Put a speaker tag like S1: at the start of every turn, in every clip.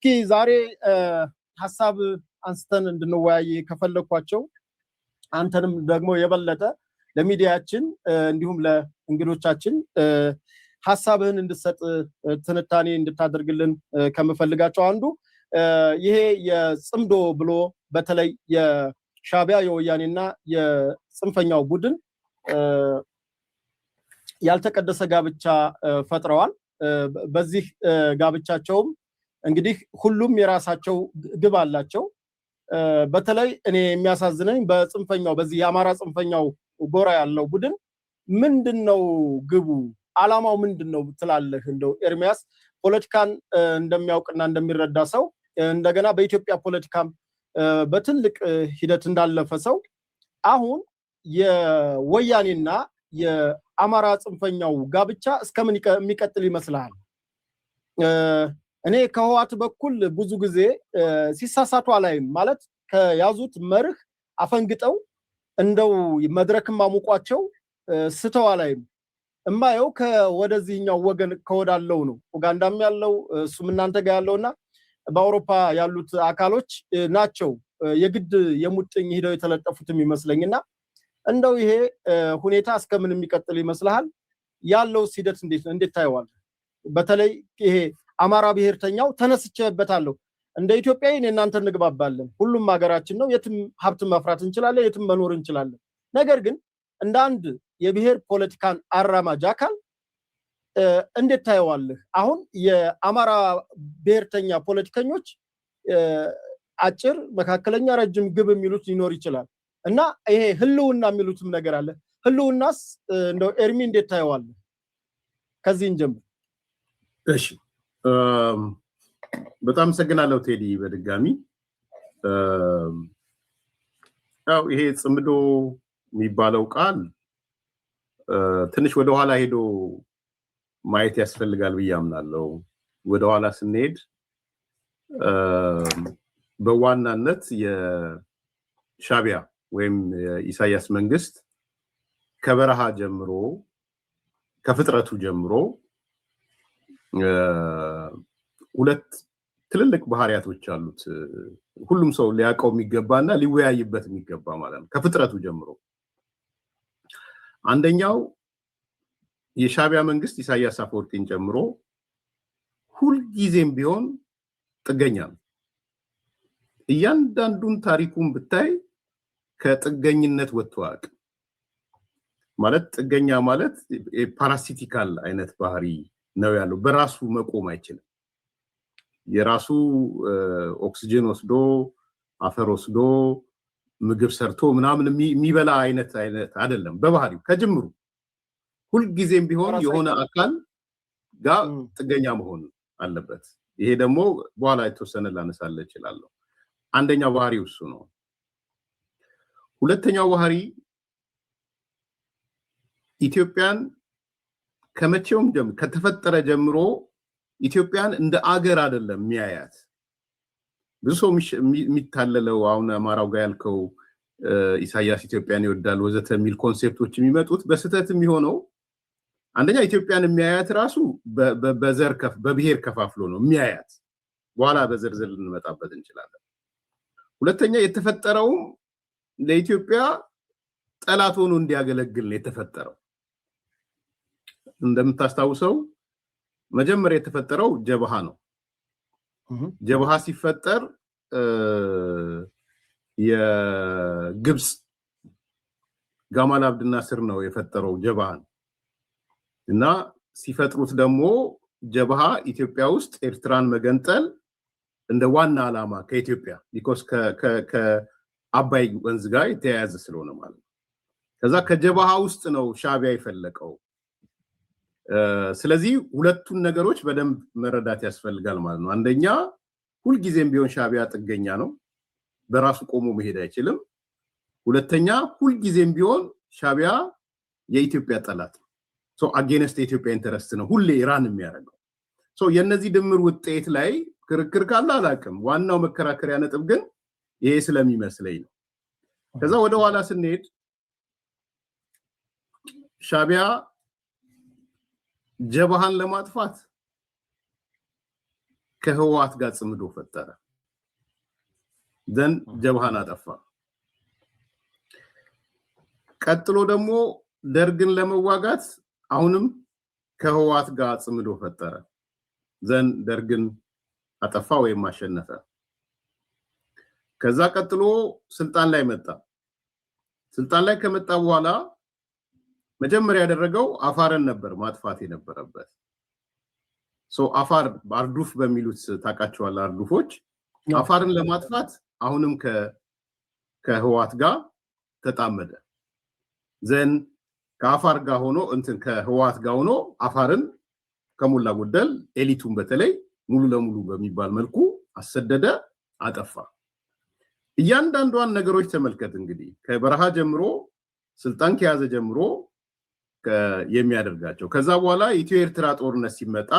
S1: ዛሬ ሐሳብ አንስተን እንድንወያይ ከፈለኳቸው አንተንም ደግሞ የበለጠ ለሚዲያችን እንዲሁም ለእንግዶቻችን ሐሳብህን እንድትሰጥ ትንታኔ እንድታደርግልን ከመፈልጋቸው አንዱ ይሄ የጽምዶ ብሎ በተለይ የሻቢያ የወያኔና የጽንፈኛው ቡድን ያልተቀደሰ ጋብቻ ፈጥረዋል። በዚህ ጋብቻቸውም እንግዲህ ሁሉም የራሳቸው ግብ አላቸው። በተለይ እኔ የሚያሳዝነኝ በጽንፈኛው በዚህ የአማራ ጽንፈኛው ጎራ ያለው ቡድን ምንድነው ግቡ? ዓላማው ምንድነው ትላለህ? እንደው ኤርሚያስ ፖለቲካን እንደሚያውቅና እንደሚረዳ ሰው እንደገና በኢትዮጵያ ፖለቲካም በትልቅ ሂደት እንዳለፈ ሰው አሁን የወያኔና የአማራ ጽንፈኛው ጋብቻ እስከምን የሚቀጥል ይመስልሃል? እኔ ከህዋት በኩል ብዙ ጊዜ ሲሳሳቱ አላይም። ማለት ከያዙት መርህ አፈንግጠው እንደው መድረክም አሙቋቸው ስተው አላይም። እማየው ከወደዚህኛው ወገን ከወዳለው ነው። ኡጋንዳም ያለው እሱም እናንተ ጋር ያለውና በአውሮፓ ያሉት አካሎች ናቸው የግድ የሙጥኝ ሄደው የተለጠፉትም ይመስለኝና እንደው ይሄ ሁኔታ እስከምን የሚቀጥል ይመስልሃል? ያለው ሂደት እንዴት ታየዋለህ? በተለይ ይሄ አማራ ብሔርተኛው ተነስቼበታለሁ እንደ ኢትዮጵያዊ እናንተ እንግባባለን፣ ሁሉም ሀገራችን ነው፣ የትም ሀብት ማፍራት እንችላለን፣ የትም መኖር እንችላለን። ነገር ግን እንደ አንድ የብሔር ፖለቲካን አራማጅ አካል እንዴት ታየዋለህ? አሁን የአማራ ብሔርተኛ ፖለቲከኞች አጭር፣ መካከለኛ፣ ረጅም ግብ የሚሉት ሊኖር ይችላል እና ይሄ ህልውና የሚሉትም ነገር አለ። ህልውናስ እንደው ኤርሚ እንዴት ታየዋለህ? ከዚህ እንጀምር።
S2: እሺ በጣም ሰግናለሁ ቴዲ። በድጋሚ ያው ይሄ ጽምዶ የሚባለው ቃል ትንሽ ወደ ኋላ ሄዶ ማየት ያስፈልጋል ብዬ አምናለሁ። ወደ ኋላ ስንሄድ በዋናነት የሻቢያ ወይም የኢሳያስ መንግስት ከበረሃ ጀምሮ ከፍጥረቱ ጀምሮ ሁለት ትልልቅ ባህሪያቶች አሉት። ሁሉም ሰው ሊያውቀው የሚገባና ሊወያይበት የሚገባ ማለት ነው። ከፍጥረቱ ጀምሮ አንደኛው የሻቢያ መንግስት ኢሳያስ አፈወርቂን ጨምሮ ሁልጊዜም ቢሆን ጥገኛ ነው። እያንዳንዱን ታሪኩን ብታይ ከጥገኝነት ወጥቶ አያውቅም። ማለት ጥገኛ ማለት ፓራሲቲካል አይነት ባህሪ ነው ያለው። በራሱ መቆም አይችልም። የራሱ ኦክሲጅን ወስዶ አፈር ወስዶ ምግብ ሰርቶ ምናምን የሚበላ አይነት አይደለም በባህሪው ከጅምሩ። ሁልጊዜም ቢሆን የሆነ አካል ጋር ጥገኛ መሆን አለበት። ይሄ ደግሞ በኋላ የተወሰነ ላነሳለ እችላለሁ። አንደኛው ባህሪው እሱ ነው። ሁለተኛው ባህሪ ኢትዮጵያን ከመቼውም ከተፈጠረ ጀምሮ ኢትዮጵያን እንደ አገር አይደለም የሚያያት። ብዙ ሰው የሚታለለው አሁን አማራው ጋር ያልከው ኢሳያስ ኢትዮጵያን ይወዳል ወዘተ የሚል ኮንሴፕቶች የሚመጡት በስተት የሚሆነው አንደኛ ኢትዮጵያን የሚያያት ራሱ በዘር በብሔር ከፋፍሎ ነው የሚያያት። በኋላ በዝርዝር ልንመጣበት እንችላለን። ሁለተኛ የተፈጠረውም ለኢትዮጵያ ጠላት ሆኖ እንዲያገለግል ነው የተፈጠረው። እንደምታስታውሰው መጀመሪያ የተፈጠረው ጀብሃ ነው። ጀብሃ ሲፈጠር የግብጽ ጋማል አብድ ናስር ነው የፈጠረው ጀብሃን እና ሲፈጥሩት ደግሞ ጀብሃ ኢትዮጵያ ውስጥ ኤርትራን መገንጠል እንደ ዋና ዓላማ ከኢትዮጵያ ቢኮዝ ከአባይ ወንዝ ጋር የተያያዘ ስለሆነ ማለት ነው። ከዛ ከጀብሃ ውስጥ ነው ሻቢያ የፈለቀው። ስለዚህ ሁለቱን ነገሮች በደንብ መረዳት ያስፈልጋል ማለት ነው። አንደኛ ሁልጊዜም ቢሆን ሻቢያ ጥገኛ ነው፣ በራሱ ቆሞ መሄድ አይችልም። ሁለተኛ ሁልጊዜም ቢሆን ሻቢያ የኢትዮጵያ ጠላት ነው። ሶ አጌንስት የኢትዮጵያ ኢንተረስት ነው ሁሌ ኢራን የሚያደርገው። ሶ የነዚህ ድምር ውጤት ላይ ክርክር ካለ አላውቅም። ዋናው መከራከሪያ ነጥብ ግን ይሄ ስለሚመስለኝ ነው። ከዛ ወደ ኋላ ስንሄድ ሻቢያ ጀብሃን ለማጥፋት ከህወሓት ጋር ጽምዶ ፈጠረ። ዘን ጀብሃን አጠፋ። ቀጥሎ ደግሞ ደርግን ለመዋጋት አሁንም ከህወሓት ጋር ጽምዶ ፈጠረ። ዘን ደርግን አጠፋ ወይም አሸነፈ። ከዛ ቀጥሎ ስልጣን ላይ መጣ። ስልጣን ላይ ከመጣ በኋላ መጀመሪያ ያደረገው አፋርን ነበር ማጥፋት የነበረበት። አፋር አርዱፍ በሚሉት ታውቃቸዋል። አርዱፎች አፋርን ለማጥፋት አሁንም ከህወሓት ጋር ተጣመደ። ዘን ከአፋር ጋር ሆኖ ከህወሓት ጋር ሆኖ አፋርን ከሞላ ጎደል ኤሊቱን በተለይ ሙሉ ለሙሉ በሚባል መልኩ አሰደደ፣ አጠፋ። እያንዳንዷን ነገሮች ተመልከት እንግዲህ ከበረሃ ጀምሮ ስልጣን ከያዘ ጀምሮ የሚያደርጋቸው። ከዛ በኋላ ኢትዮ ኤርትራ ጦርነት ሲመጣ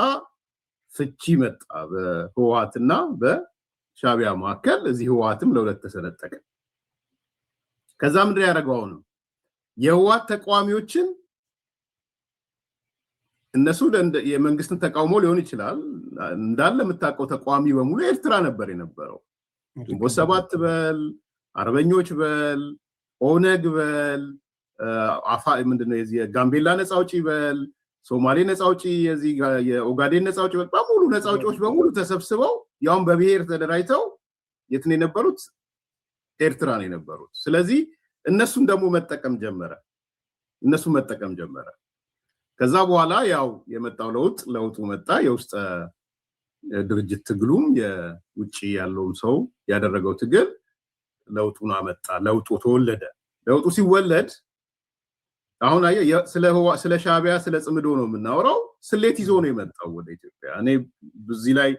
S2: ፍቺ መጣ በህወሓትና በሻዕቢያ መካከል። እዚህ ህወሓትም ለሁለት ተሰነጠቀ። ከዛ ምንድን ያደረገው ነው የህወሓት ተቃዋሚዎችን እነሱ የመንግስትን ተቃውሞ ሊሆን ይችላል እንዳለ የምታውቀው ተቃዋሚ በሙሉ ኤርትራ ነበር የነበረው። ግንቦት ሰባት በል አርበኞች በል ኦነግ በል ምንድነው የዚህ ጋምቤላ ነፃ አውጪ በል ሶማሌ ነፃ አውጪ የዚህ የኦጋዴን ነፃ አውጪ በል በሙሉ ነፃ አውጪዎች በሙሉ ተሰብስበው ያውም በብሔር ተደራጅተው የት ነው የነበሩት? ኤርትራ ነው የነበሩት። ስለዚህ እነሱን ደግሞ መጠቀም ጀመረ። ከዛ በኋላ ያው የመጣው ለውጡ መጣ። የውስጥ ድርጅት ትግሉም የውጪ ያለውም ሰው ያደረገው ትግል ለውጡን አመጣ። ለውጡ ተወለደ። ለውጡ ሲወለድ አሁን ስለ ሻዕቢያ ስለ ጽምዶ ነው የምናወራው። ስሌት ይዞ ነው የመጣው ወደ ኢትዮጵያ። እኔ በዚህ ላይ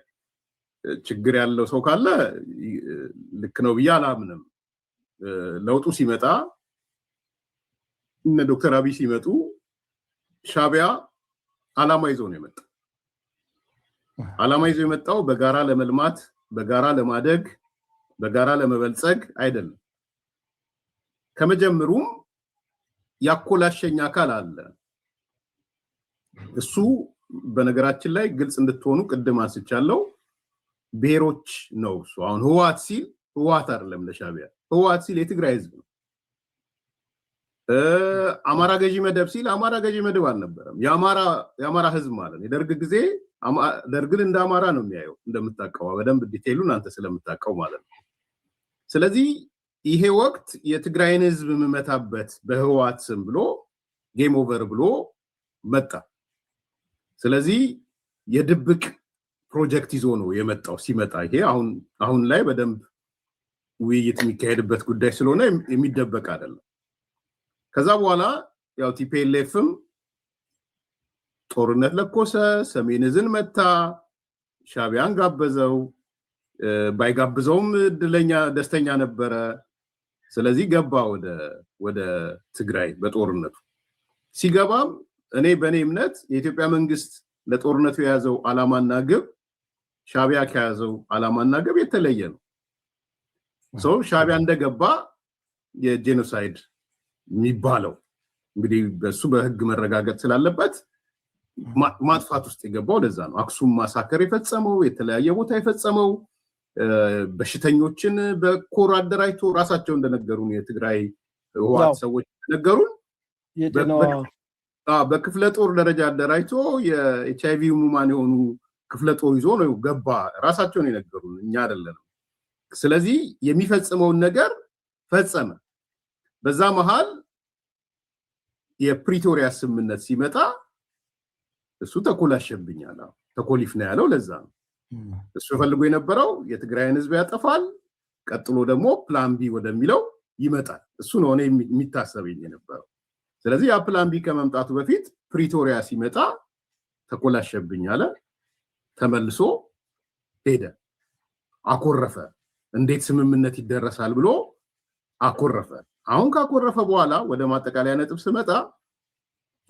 S2: ችግር ያለው ሰው ካለ ልክ ነው ብዬ አላምንም። ለውጡ ሲመጣ እነ ዶክተር አብይ ሲመጡ ሻዕቢያ አላማ ይዞ ነው የመጣው። አላማ ይዞ የመጣው በጋራ ለመልማት፣ በጋራ ለማደግ፣ በጋራ ለመበልጸግ አይደለም። ከመጀመሩም ያኮላሸኝ አካል አለ። እሱ በነገራችን ላይ ግልጽ እንድትሆኑ ቅድም አንስቻለሁ፣ ብሔሮች ነው እሱ። አሁን ህወሓት ሲል ህወሓት አይደለም ለሻዕቢያ። ህወሓት ሲል የትግራይ ህዝብ ነው። አማራ ገዢ መደብ ሲል አማራ ገዢ መደብ አልነበረም። የአማራ ህዝብ ማለት ነው። የደርግ ጊዜ ደርግን እንደ አማራ ነው የሚያየው እንደምታውቀው፣ በደንብ ዲቴይሉን አንተ ስለምታውቀው ማለት ነው። ስለዚህ ይሄ ወቅት የትግራይን ህዝብ የምመታበት በህወሓት ስም ብሎ ጌም ኦቨር ብሎ መጣ። ስለዚህ የድብቅ ፕሮጀክት ይዞ ነው የመጣው። ሲመጣ ይሄ አሁን ላይ በደንብ ውይይት የሚካሄድበት ጉዳይ ስለሆነ የሚደበቅ አይደለም። ከዛ በኋላ ያው ቲፒኤልኤፍም ጦርነት ለኮሰ፣ ሰሜን ዕዝን መታ፣ ሻዕቢያን ጋበዘው። ባይጋብዘውም ደስተኛ ነበረ። ስለዚህ ገባ ወደ ትግራይ በጦርነቱ። ሲገባም በእኔ እምነት የኢትዮጵያ መንግስት ለጦርነቱ የያዘው ዓላማና ግብ ሻዕቢያ ከያዘው ዓላማና ግብ የተለየ ነው። ሻዕቢያ እንደገባ የጄኖሳይድ የሚባለው እንግዲህ በሱ በህግ መረጋገጥ ስላለበት ማጥፋት ውስጥ የገባው ለዛ ነው። አክሱም ማሳከር የፈጸመው፣ የተለያየ ቦታ የፈጸመው፣ በሽተኞችን በኮር አደራጅቶ ራሳቸው እንደነገሩን የትግራይ ህወሓት ሰዎች እንደነገሩን በክፍለ ጦር ደረጃ አደራጅቶ የኤችአይቪ ህሙማን የሆኑ ክፍለ ጦር ይዞ ነው ገባ። ራሳቸውን የነገሩን እኛ አይደለንም። ስለዚህ የሚፈጽመውን ነገር ፈጸመ። በዛ መሃል የፕሪቶሪያ ስምምነት ሲመጣ እሱ ተኮላሸብኛል። ተኮሊፍ ነው ያለው። ለዛ ነው እሱ ፈልጎ የነበረው የትግራይን ህዝብ ያጠፋል፣ ቀጥሎ ደግሞ ፕላን ቢ ወደሚለው ይመጣል። እሱ ነው እኔ የሚታሰበኝ የነበረው። ስለዚህ ያ ፕላን ቢ ከመምጣቱ በፊት ፕሪቶሪያ ሲመጣ ተኮላሸብኝ አለ። ተመልሶ ሄደ፣ አኮረፈ። እንዴት ስምምነት ይደረሳል ብሎ አኮረፈ። አሁን ካኮረፈ በኋላ ወደ ማጠቃለያ ነጥብ ስመጣ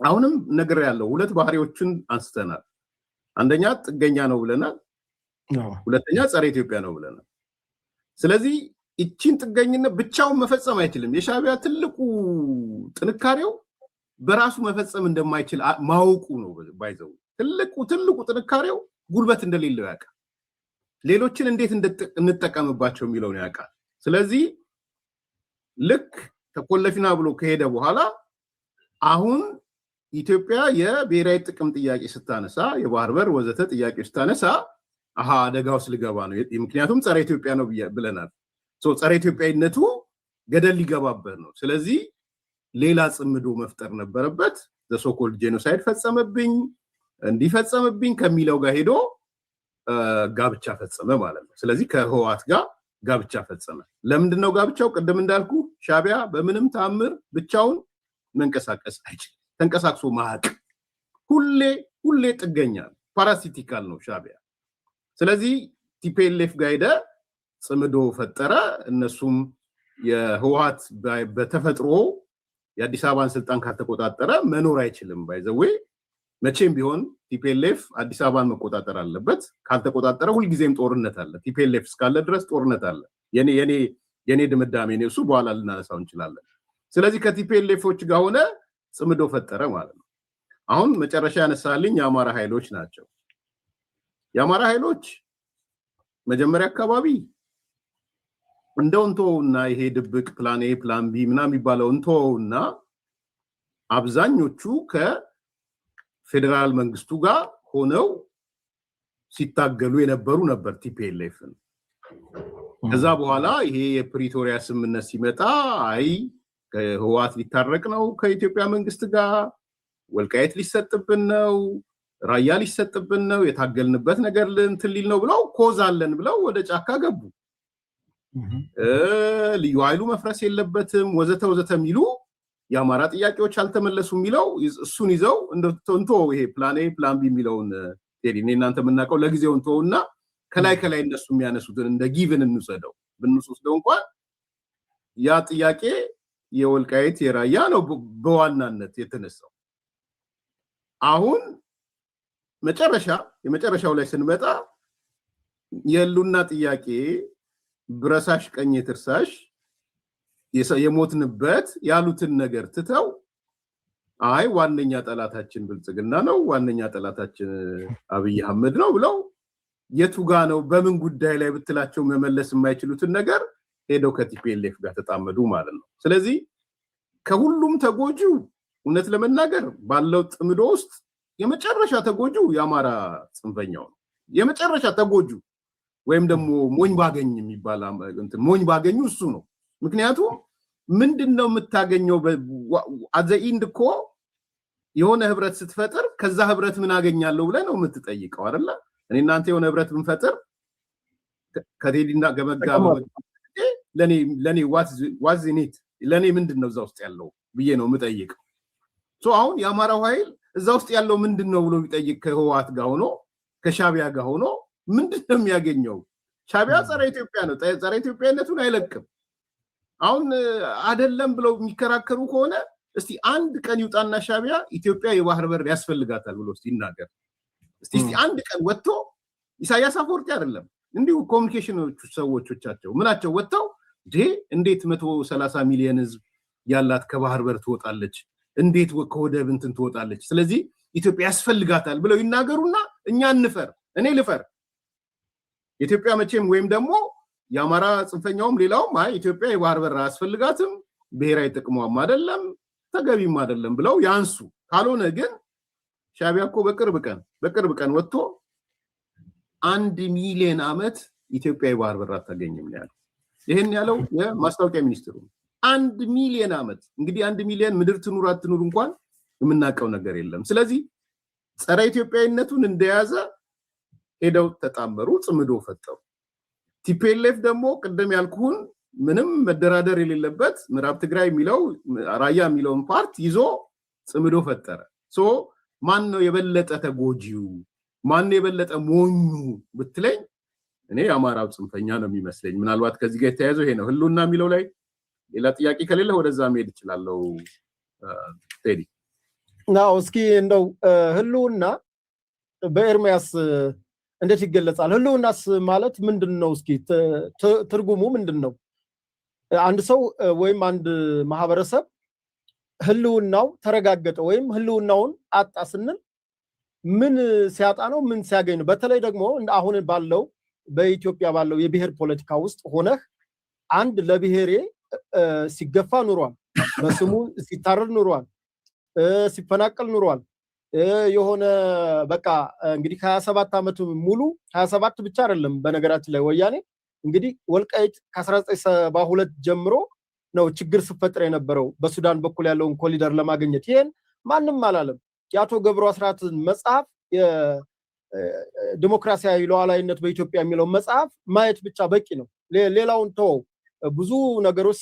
S2: አሁንም ነገር ያለው ሁለት ባህሪዎችን አንስተናል። አንደኛ ጥገኛ ነው ብለናል፣ ሁለተኛ ጸረ ኢትዮጵያ ነው ብለናል። ስለዚህ እቺን ጥገኝነት ብቻውን መፈጸም አይችልም። የሻዕቢያ ትልቁ ጥንካሬው በራሱ መፈጸም እንደማይችል ማወቁ ነው። ባይዘው ትልቁ ጥንካሬው ጉልበት እንደሌለው ያውቃል። ሌሎችን እንዴት እንጠቀምባቸው የሚለው ነው ያውቃል። ስለዚህ ልክ ተቆለፊና ብሎ ከሄደ በኋላ አሁን ኢትዮጵያ የብሔራዊ ጥቅም ጥያቄ ስታነሳ የባህር በር ወዘተ ጥያቄ ስታነሳ አደጋ ውስጥ ልገባ ነው። ምክንያቱም ጸረ ኢትዮጵያ ነው ብለናል። ጸረ ኢትዮጵያዊነቱ ገደል ሊገባበት ነው። ስለዚህ ሌላ ጽምዶ መፍጠር ነበረበት። ዘሶኮልድ ጄኖሳይድ ፈጸመብኝ እንዲፈጸምብኝ ከሚለው ጋር ሄዶ ጋብቻ ፈጸመ ማለት ነው። ስለዚህ ከህወሓት ጋር ጋብቻ ፈጸመ። ለምንድነው ጋብቻው? ቅድም እንዳልኩ ሻቢያ በምንም ታምር ብቻውን መንቀሳቀስ አይችልም። ተንቀሳቅሶ ማቅ ሁሌ ጥገኛ ፓራሲቲካል ነው ሻቢያ። ስለዚህ ቲፒኤልኤፍ ጋር ሄደ ጽምዶ ፈጠረ። እነሱም የህወሓት በተፈጥሮ የአዲስ አበባን ስልጣን ካልተቆጣጠረ መኖር አይችልም። ባይዘዌ መቼም ቢሆን ቲፒኤልኤፍ አዲስ አበባን መቆጣጠር አለበት። ካልተቆጣጠረ ሁልጊዜም ጦርነት አለ። ቲፒኤልኤፍ እስካለ ድረስ ጦርነት አለ። የኔ ድምዳሜ ነው እሱ፣ በኋላ ልናነሳው እንችላለን። ስለዚህ ከቲፒኤልኤፎች ጋር ሆነ ጽምዶ ፈጠረ ማለት ነው። አሁን መጨረሻ ያነሳልኝ የአማራ ኃይሎች ናቸው። የአማራ ኃይሎች መጀመሪያ አካባቢ እንደው እንተውና ይሄ ድብቅ ፕላን ኤ ፕላን ቢ ምናምን የሚባለው እንተውና አብዛኞቹ ከፌደራል መንግስቱ ጋር ሆነው ሲታገሉ የነበሩ ነበር ቲፒኤልኤፍን። ከዛ በኋላ ይሄ የፕሪቶሪያ ስምምነት ሲመጣ አይ ህወሓት ሊታረቅ ነው ከኢትዮጵያ መንግስት ጋር፣ ወልቃይት ሊሰጥብን ነው፣ ራያ ሊሰጥብን ነው፣ የታገልንበት ነገር እንትን ሊል ነው ብለው ኮዝ አለን ብለው ወደ ጫካ ገቡ። ልዩ ኃይሉ መፍረስ የለበትም ወዘተ ወዘተ የሚሉ የአማራ ጥያቄዎች አልተመለሱ የሚለው እሱን ይዘው እንቶ ይሄ ፕላን ኤ ፕላን ቢ የሚለውን ቴዲ እናንተ የምናውቀው ለጊዜው እንተውና ከላይ እነሱ የሚያነሱትን እንደ ጊቭን እንውሰደው። ብንወስደው እንኳን ያ ጥያቄ የወልቃይት የራያ ነው በዋናነት የተነሳው። አሁን የመጨረሻው ላይ ስንመጣ የህልውና ጥያቄ ብረሳሽ ቀኝ ትርሳሽ የሞትንበት ያሉትን ነገር ትተው አይ ዋነኛ ጠላታችን ብልጽግና ነው፣ ዋነኛ ጠላታችን አብይ አህመድ ነው ብለው የቱጋ ነው በምን ጉዳይ ላይ ብትላቸው መመለስ የማይችሉትን ነገር ሄደው ከቲፒኤልኤፍ ጋር ተጣመዱ ማለት ነው። ስለዚህ ከሁሉም ተጎጂው እውነት ለመናገር ባለው ጥምዶ ውስጥ የመጨረሻ ተጎጂው የአማራ ጽንፈኛው ነው። የመጨረሻ ተጎጂው ወይም ደግሞ ሞኝ ባገኝ የሚባል እንትን ሞኝ ባገኙ እሱ ነው። ምክንያቱም ምንድነው የምታገኘው? አዘኢንድ እኮ የሆነ ህብረት ስትፈጥር ከዛ ህብረት ምን አገኛለሁ ብለህ ነው የምትጠይቀው አይደለ? እኔ እናንተ የሆነ ህብረት ብንፈጥር ከቴዲና ገመጋ ለኔ ዋዝ ኔት ለኔ ምንድነው እዛ ውስጥ ያለው ብዬ ነው የምጠይቀው። አሁን የአማራው ኃይል እዛ ውስጥ ያለው ምንድነው ብሎ ቢጠይቅ ከህወሓት ጋር ሆኖ ከሻቢያ ጋር ሆኖ ምንድነው የሚያገኘው? ሻቢያ ጸረ ኢትዮጵያ ነው፣ ጸረ ኢትዮጵያነቱን አይለቅም። አሁን አይደለም ብለው የሚከራከሩ ከሆነ እስቲ አንድ ቀን ይውጣና ሻቢያ ኢትዮጵያ የባህር በር ያስፈልጋታል ብሎ እስቲ ይናገር። እስቲ አንድ ቀን ወጥቶ ኢሳያስ አፈወርቂ አይደለም እንዲሁ ኮሙኒኬሽኖች ሰዎቻቸው ምናቸው ወጥተው እንዴት 130 ሚሊዮን ህዝብ ያላት ከባህር በር ትወጣለች? እንዴት ከወደብ እንትን ትወጣለች? ስለዚህ ኢትዮጵያ ያስፈልጋታል ብለው ይናገሩና እኛ እንፈር፣ እኔ ልፈር። ኢትዮጵያ መቼም ወይም ደግሞ የአማራ ጽንፈኛውም ሌላውም አይ ኢትዮጵያ የባህር በር አያስፈልጋትም፣ ብሔራዊ ጥቅሟም አይደለም፣ ተገቢም አይደለም ብለው ያንሱ። ካልሆነ ግን ሻቢያ እኮ በቅርብ ቀን ወጥቶ 1 ሚሊዮን ዓመት ኢትዮጵያ የባህር በር አታገኝም ያለው። ይሄን ያለው የማስታወቂያ ሚኒስትሩ 1 ሚሊዮን ዓመት። እንግዲህ 1 ሚሊዮን ምድር ትኑር አትኑር እንኳን የምናውቀው ነገር የለም። ስለዚህ ጸረ ኢትዮጵያዊነቱን እንደያዘ ሄደው ተጣመሩ፣ ጽምዶ ፈጠሩ። ቲፒኤልኤፍ ደግሞ ቅድም ያልኩን ምንም መደራደር የሌለበት ምዕራብ ትግራይ የሚለው ራያ የሚለውን ፓርት ይዞ ጽምዶ ፈጠረ። ማን ነው የበለጠ ተጎጂው? ማን ነው የበለጠ ሞኙ ብትለኝ እኔ የአማራው ጽንፈኛ ነው የሚመስለኝ። ምናልባት ከዚህ ጋር የተያያዘው ይሄ ነው። ህልውና የሚለው ላይ ሌላ ጥያቄ ከሌለ ወደዛ መሄድ እችላለሁ። ቴዲ
S1: ናው እስኪ እንደው ህልውና በኤርሚያስ እንዴት ይገለጻል? ህልውናስ ማለት ምንድነው? እስኪ ትርጉሙ ምንድነው? አንድ ሰው ወይም አንድ ማህበረሰብ ህልውናው ተረጋገጠ ወይም ህልውናውን አጣ ስንል ምን ሲያጣ ነው? ምን ሲያገኝ ነው? በተለይ ደግሞ አሁን ባለው በኢትዮጵያ ባለው የብሔር ፖለቲካ ውስጥ ሆነህ አንድ ለብሔሬ ሲገፋ ኑሯል፣ በስሙ ሲታረድ ኑሯል፣ ሲፈናቀል ኑሯል። የሆነ በቃ እንግዲህ 27 ዓመት ሙሉ 27 ብቻ አይደለም በነገራችን ላይ ወያኔ እንግዲህ ወልቃይት ከ1972 ጀምሮ ነው ችግር ሲፈጠር የነበረው በሱዳን በኩል ያለውን ኮሪደር ለማግኘት። ይሄን ማንም አላለም። የአቶ ገብሩ አስራትን መጽሐፍ ዲሞክራሲያዊ ሉዓላዊነት በኢትዮጵያ የሚለው መጽሐፍ ማየት ብቻ በቂ ነው። ሌላውን ተወው። ብዙ ነገሮች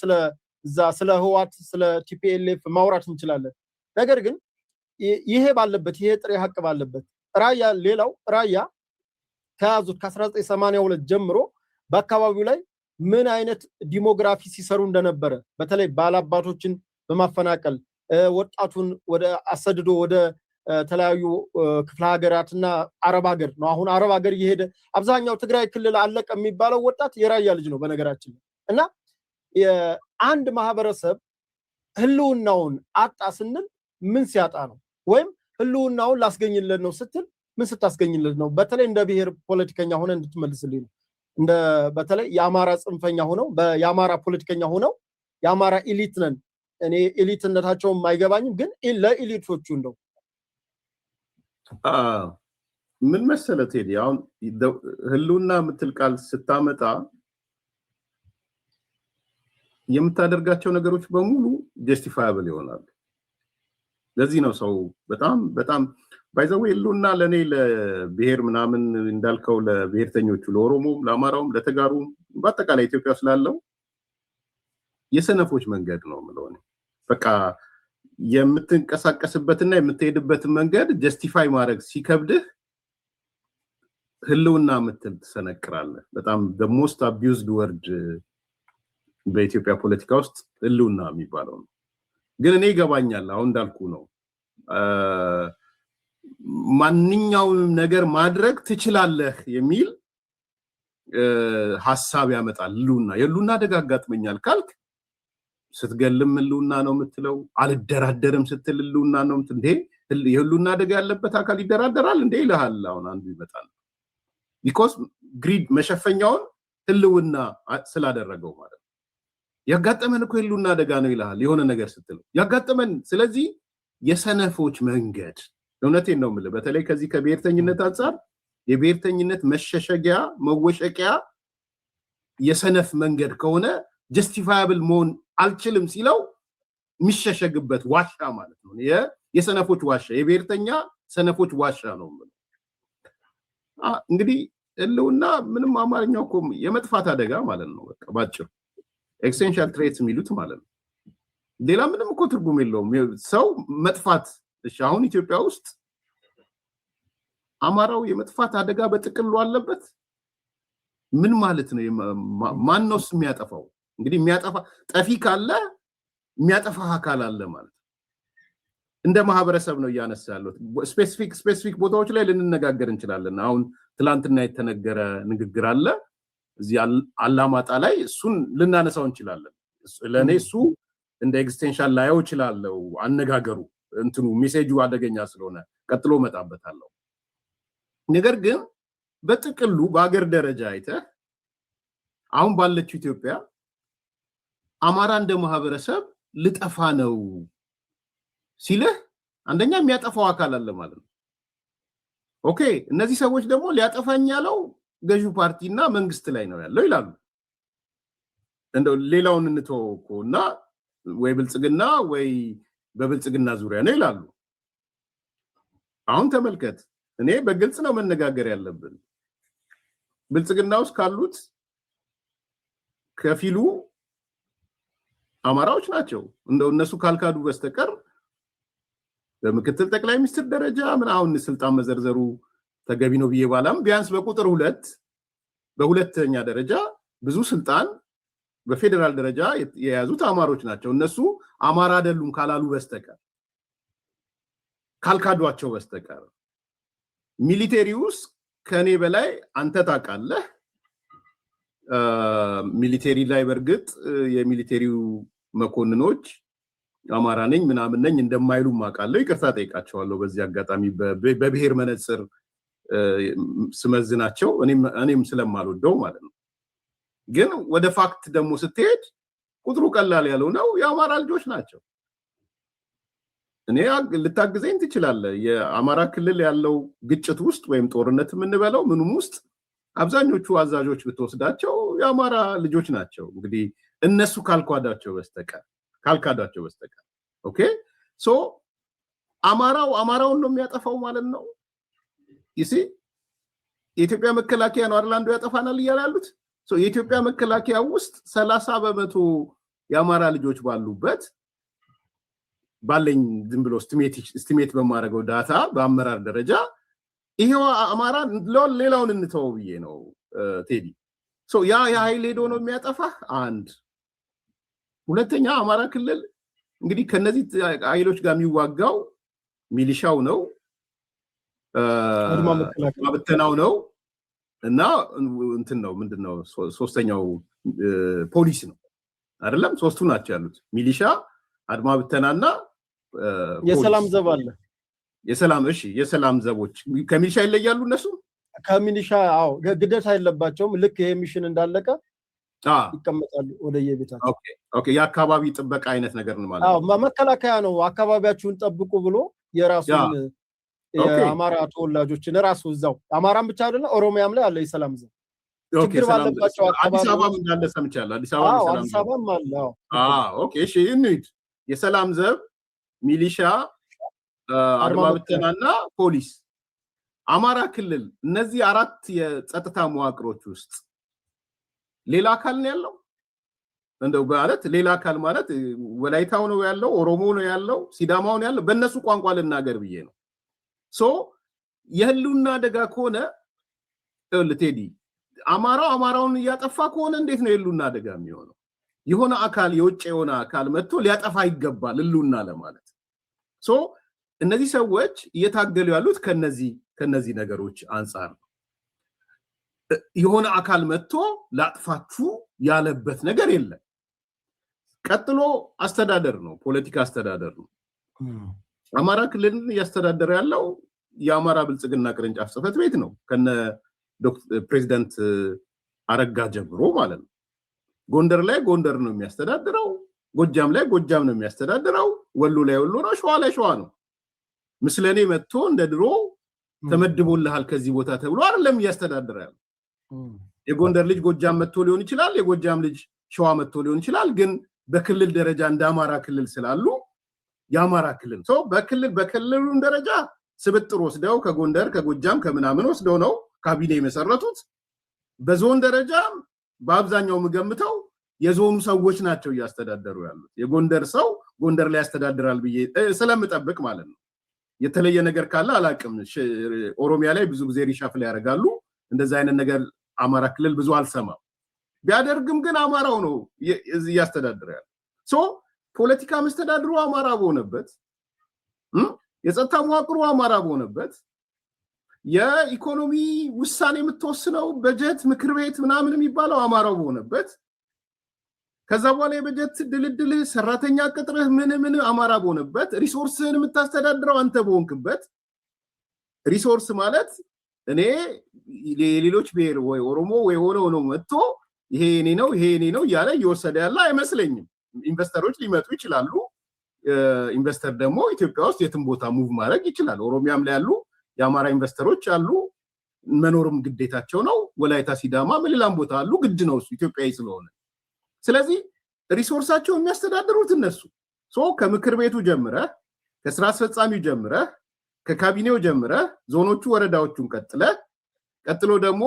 S1: ስለ ህዋት ስለ ቲፒኤልኤፍ ማውራት እንችላለን። ነገር ግን ይሄ ባለበት ይሄ ጥሬ ሀቅ ባለበት ራያ ሌላው ራያ ከያዙት ከ1982 ጀምሮ በአካባቢው ላይ ምን አይነት ዲሞግራፊ ሲሰሩ እንደነበረ በተለይ ባላባቶችን በማፈናቀል ወጣቱን ወደ አሰድዶ ወደ ተለያዩ ክፍለ ሀገራትና አረብ ሀገር ነው። አሁን አረብ ሀገር እየሄደ አብዛኛው ትግራይ ክልል አለቀ የሚባለው ወጣት የራያ ልጅ ነው በነገራችን እና አንድ ማህበረሰብ ህልውናውን አጣ ስንል ምን ሲያጣ ነው? ወይም ህልውናውን ላስገኝለት ነው ስትል ምን ስታስገኝለት ነው? በተለይ እንደ ብሔር ፖለቲከኛ ሆነ እንድትመልስልኝ ነው። እንደ በተለይ የአማራ ጽንፈኛ ሆነው የአማራ ፖለቲከኛ ሆነው የአማራ ኤሊት ነን እኔ ኤሊትነታቸውም አይገባኝም፣ ግን ለኤሊቶቹ እንደው
S2: ምን መሰለ ቴዲ አሁን ህልውና የምትል ቃል ስታመጣ የምታደርጋቸው ነገሮች በሙሉ ጀስቲፋያብል ይሆናሉ። ለዚህ ነው ሰው በጣም ባይዘው ህልውና ለኔ ለብሔር ምናምን እንዳልከው ለብሔርተኞቹ ለኦሮሞም ለአማራውም ለተጋሩም በአጠቃላይ ኢትዮጵያ ስላለው የሰነፎች መንገድ ነው ማለት ነው። በቃ የምትንቀሳቀስበትና የምትሄድበትን መንገድ ጀስቲፋይ ማድረግ ሲከብድህ ህልውና የምትል ትሰነቅራለህ። በጣም the most abused word በኢትዮጵያ ፖለቲካ ውስጥ ህልውና የሚባለው ነው። ግን እኔ ይገባኛል። አሁን እንዳልኩ ነው ማንኛውንም ነገር ማድረግ ትችላለህ የሚል ሐሳብ ያመጣል። ህልውና አደጋ አጋጥመኛል ካልክ ስትገልም ህልውና ነው የምትለው። አልደራደርም ስትል ህልውና ነው እንዴ? የህልውና አደጋ ያለበት አካል ይደራደራል እንዴ ይልሃል። አሁን አንዱ ይመጣል because ግሪድ መሸፈኛውን ህልውና ስላደረገው ማለት ነው። ያጋጠመን እኮ ህልውና አደጋ ነው ይልሃል የሆነ ነገር ስትለው ያጋጠመን። ስለዚህ የሰነፎች መንገድ እውነቴን ነው የምልህ። በተለይ ከዚህ ከብሔርተኝነት አንፃር የብሔርተኝነት መሸሸጊያ መወሸቂያ የሰነፍ መንገድ ከሆነ ጀስቲፋያብል መሆን አልችልም ሲለው የሚሸሸግበት ዋሻ ማለት ነው። የሰነፎች ዋሻ የብሔርተኛ ሰነፎች ዋሻ ነው የምልህ። እንግዲህ ህልውና ምንም አማርኛው እኮ የመጥፋት አደጋ ማለት ነው። በቃ ባጭሩ ኤክስቴንሻል ትሬትስ የሚሉት ማለት ነው። ሌላ ምንም እኮ ትርጉም የለውም። ሰው መጥፋት። እሺ አሁን ኢትዮጵያ ውስጥ አማራው የመጥፋት አደጋ በጥቅሉ አለበት ምን ማለት ነው? ማን ነውስ የሚያጠፋው? እንግዲህ የሚያጠፋ ጠፊ ካለ የሚያጠፋ አካል አለ ማለት ነው። እንደ ማህበረሰብ ነው እያነሳ ያለው። ስፔሲፊክ ቦታዎች ላይ ልንነጋገር እንችላለን። አሁን ትላንትና የተነገረ ንግግር አለ እዚህ አላማጣ ላይ፣ እሱን ልናነሳው እንችላለን። ለኔ እሱ እንደ ኤክስቴንሽን ላይው ይችላልው አነጋገሩ እንትኑ ሜሴጁ አደገኛ ስለሆነ ቀጥሎ መጣበታለሁ። ነገር ግን በጥቅሉ በአገር ደረጃ አይተህ አሁን ባለችው ኢትዮጵያ አማራ እንደ ማህበረሰብ ልጠፋ ነው ሲልህ አንደኛ የሚያጠፋው አካል አለ ማለት ነው። ኦኬ እነዚህ ሰዎች ደግሞ ሊያጠፋኝ ያለው ገዢው ፓርቲና መንግስት ላይ ነው ያለው ይላሉ። እንደው ሌላውን እንተውና ወይ ብልጽግና ወይ በብልጽግና ዙሪያ ነው ይላሉ። አሁን ተመልከት፣ እኔ በግልጽ ነው መነጋገር ያለብን። ብልጽግና ውስጥ ካሉት ከፊሉ አማራዎች ናቸው። እንደው እነሱ ካልካዱ በስተቀር በምክትል ጠቅላይ ሚኒስትር ደረጃ ምን አሁን ስልጣን መዘርዘሩ ተገቢ ነው ብዬ ባላም ቢያንስ በቁጥር በሁለተኛ ደረጃ ብዙ ስልጣን በፌደራል ደረጃ የያዙት አማሮች ናቸው። እነሱ አማራ አይደሉም ካላሉ በስተቀር ካልካዷቸው በስተቀር ሚሊቴሪውስ ከኔ በላይ አንተ ታውቃለህ። ሚሊቴሪ ላይ በርግጥ የሚሊቴሪው መኮንኖች አማራ ነኝ ምናምን ነኝ እንደማይሉ ማቃለው። ይቅርታ ጠይቃቸዋለሁ በዚህ አጋጣሚ በብሔር መነጽር ስመዝናቸው እኔም ስለማልወደው ማለት ነው። ግን ወደ ፋክት ደግሞ ስትሄድ ቁጥሩ ቀላል ያለው ነው የአማራ ልጆች ናቸው። እኔ ልታግዘኝ ትችላለህ። የአማራ ክልል ያለው ግጭት ውስጥ ወይም ጦርነት የምንበለው ምንም ውስጥ አብዛኞቹ አዛዦች ብትወስዳቸው የአማራ ልጆች ናቸው። እንግዲህ እነሱ ካልካዳቸው በስተቀር ኦኬ ሶ አማራውን ነው የሚያጠፋው ማለት ነው። ይሲ የኢትዮጵያ መከላከያ ነው አይደል አንዱ ያጠፋናል እያሉ ያሉት። ሶ የኢትዮጵያ መከላከያ ውስጥ 30% የአማራ ልጆች ባሉበት ባለኝ ዝም ብሎ ስቲሜት በማድረገው ዳታ በአመራር ደረጃ ይሄው አማራ ሌላውን እንተው ብዬ ነው ቴዲ። ሶ ያ ኃይል ሄዶ ነው የሚያጠፋ አንድ። ሁለተኛ አማራ ክልል እንግዲህ ከነዚህ ኃይሎች ጋር የሚዋጋው ሚሊሻው ነው፣ ማብተናው ነው እና እንትን ነው ምንድነው ሶስተኛው ፖሊስ ነው አይደለም? ሶስቱ ናቸው ያሉት፣ ሚሊሻ፣ አድማ ብተናና
S1: የሰላም ዘብ አለ።
S2: የሰላም ዘቦች ከሚሊሻ ይለያሉ። እነሱ
S1: ከሚሊሻ ግዴታ የለባቸውም። ልክ ይሄ ሚሽን እንዳለቀ ይቀመጣሉ ወደየቤታቸው።
S2: ኦኬ የአካባቢ ጥበቃ አይነት ነገር ነው ማለት ነው።
S1: መከላከያ ነው አካባቢያችሁን ጠብቁ ብሎ የራሱን የአማራ ተወላጆችን ራሱ እዛው አማራም ብቻ አይደለም ኦሮሚያም ላይ አለ የሰላም ዘብ። ችግር ባለባቸው
S2: አዲስ አበባም እንዳለ ሰምቻለሁ። አዲስ
S1: አበባም አለ።
S2: ኦኬ እሺ እንሂድ። የሰላም ዘብ፣ ሚሊሻ፣ አድማ ብተናና ፖሊስ አማራ ክልል እነዚህ አራት የጸጥታ መዋቅሮች ውስጥ ሌላ አካል ነው ያለው? እንደው ማለት ሌላ አካል ማለት ወላይታው ነው ያለው፣ ኦሮሞ ነው ያለው፣ ሲዳማው ነው ያለው? በእነሱ ቋንቋ ልናገር ብዬ ነው። ሶ የህልውና አደጋ ከሆነ ቴዲ አማራውን እያጠፋ ከሆነ እንዴት ነው የህልውና አደጋ የሚሆነው? የሆነ አካል የውጭ የሆነ አካል መጥቶ ሊያጠፋ ይገባል ህልውና ለማለት። ሶ እነዚህ ሰዎች እየታገሉ ያሉት ከነዚህ ነገሮች አንጻር ነው። የሆነ አካል መጥቶ ላጥፋችሁ ያለበት ነገር የለም። ቀጥሎ አስተዳደር ነው፣ ፖለቲካ አስተዳደር ነው። አማራ ክልልን እያስተዳደረ ያለው የአማራ ብልጽግና ቅርንጫፍ ጽሕፈት ቤት ነው ከነ ፕሬዚዳንት አረጋ ጀምሮ ማለት ነው። ጎንደር ላይ ጎንደር ነው የሚያስተዳድረው፣ ጎጃም ላይ ጎጃም ነው የሚያስተዳድረው፣ ወሎ ላይ ወሎ ነው፣ ሸዋ ላይ ሸዋ ነው። ምስለኔ መጥቶ እንደ ድሮ ተመድቦልሃል ከዚህ ቦታ ተብሎ አይደለም እያስተዳደረ ያለው። የጎንደር ልጅ ጎጃም መጥቶ ሊሆን ይችላል፣ የጎጃም ልጅ ሸዋ መጥቶ ሊሆን ይችላል። ግን በክልል ደረጃ እንደ አማራ ክልል ስላሉ የአማራ ክልል ሰው በክልሉን ደረጃ ስብጥር ወስደው ከጎንደር ከጎጃም ከምናምን ወስደው ነው ካቢኔ የመሰረቱት። በዞን ደረጃ በአብዛኛው የምገምተው የዞኑ ሰዎች ናቸው እያስተዳደሩ ያሉት። የጎንደር ሰው ጎንደር ላይ ያስተዳድራል ብዬ ስለምጠብቅ ማለት ነው። የተለየ ነገር ካለ አላቅም። ኦሮሚያ ላይ ብዙ ጊዜ ሪሻፍል ያደርጋሉ። እንደዛ አይነት ነገር አማራ ክልል ብዙ አልሰማም። ቢያደርግም ግን አማራው ነው እያስተዳደረ ያለው። ሶ ፖለቲካ መስተዳድሩ አማራ በሆነበት፣ የጸጥታ መዋቅሩ አማራ በሆነበት፣ የኢኮኖሚ ውሳኔ የምትወስነው በጀት ምክር ቤት ምናምን የሚባለው አማራው በሆነበት፣ ከዛ በኋላ የበጀት ድልድልህ ሰራተኛ ቅጥርህ ምን አማራ በሆነበት፣ ሪሶርስህን የምታስተዳድረው አንተ በሆንክበት፣ ሪሶርስ ማለት እኔ የሌሎች ብሔር ወይ ኦሮሞ ወይ ሆኖ መጥቶ ይሄ እኔ ነው ይሄ እኔ ነው እያለ እየወሰደ ያለ አይመስለኝም። ኢንቨስተሮች ሊመጡ ይችላሉ። ኢንቨስተር ደግሞ ኢትዮጵያ ውስጥ የትም ቦታ ሙቭ ማድረግ ይችላል። ኦሮሚያም ላይ ያሉ የአማራ ኢንቨስተሮች አሉ፣ መኖርም ግዴታቸው ነው። ወላይታ፣ ሲዳማ፣ ሌላም ቦታ አሉ፣ ግድ ነው እሱ ኢትዮጵያዊ ስለሆነ። ስለዚህ ሪሶርሳቸው የሚያስተዳድሩት እነሱ ከምክር ቤቱ ጀምረህ ከስራ አስፈጻሚው ጀምረህ ከካቢኔው ጀምረህ ዞኖቹ ወረዳዎቹን ቀጥሎ ደግሞ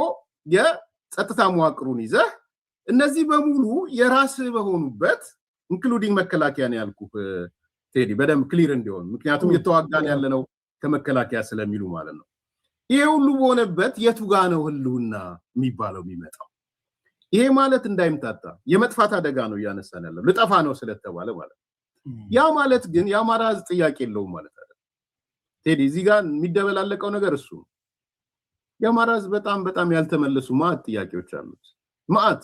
S2: የጸጥታ መዋቅሩን ይዘህ እነዚህ በሙሉ የራስ በሆኑበት ኢንክሉዲንግ መከላከያ ነው ያልኩህ ቴዲ፣ በደንብ ክሊር እንዲሆን። ምክንያቱም የተዋጋን ያለነው ከመከላከያ ስለሚሉ ማለት ነው። ይሄ ሁሉ በሆነበት የቱ ጋ ነው ህልውና የሚባለው የሚመጣው? ይሄ ማለት እንዳይምታታ የመጥፋት አደጋ ነው እያነሳን ያለው፣ ልጠፋ ነው ስለተባለ ማለት ነው። ያ ማለት ግን የአማራ ህዝብ ጥያቄ የለውም ማለት አይደለም ቴዲ። እዚህ ጋር የሚደበላለቀው ነገር እሱ ነው። የአማራ ህዝብ በጣም ያልተመለሱ ማዕት ጥያቄዎች አሉት። ማዕት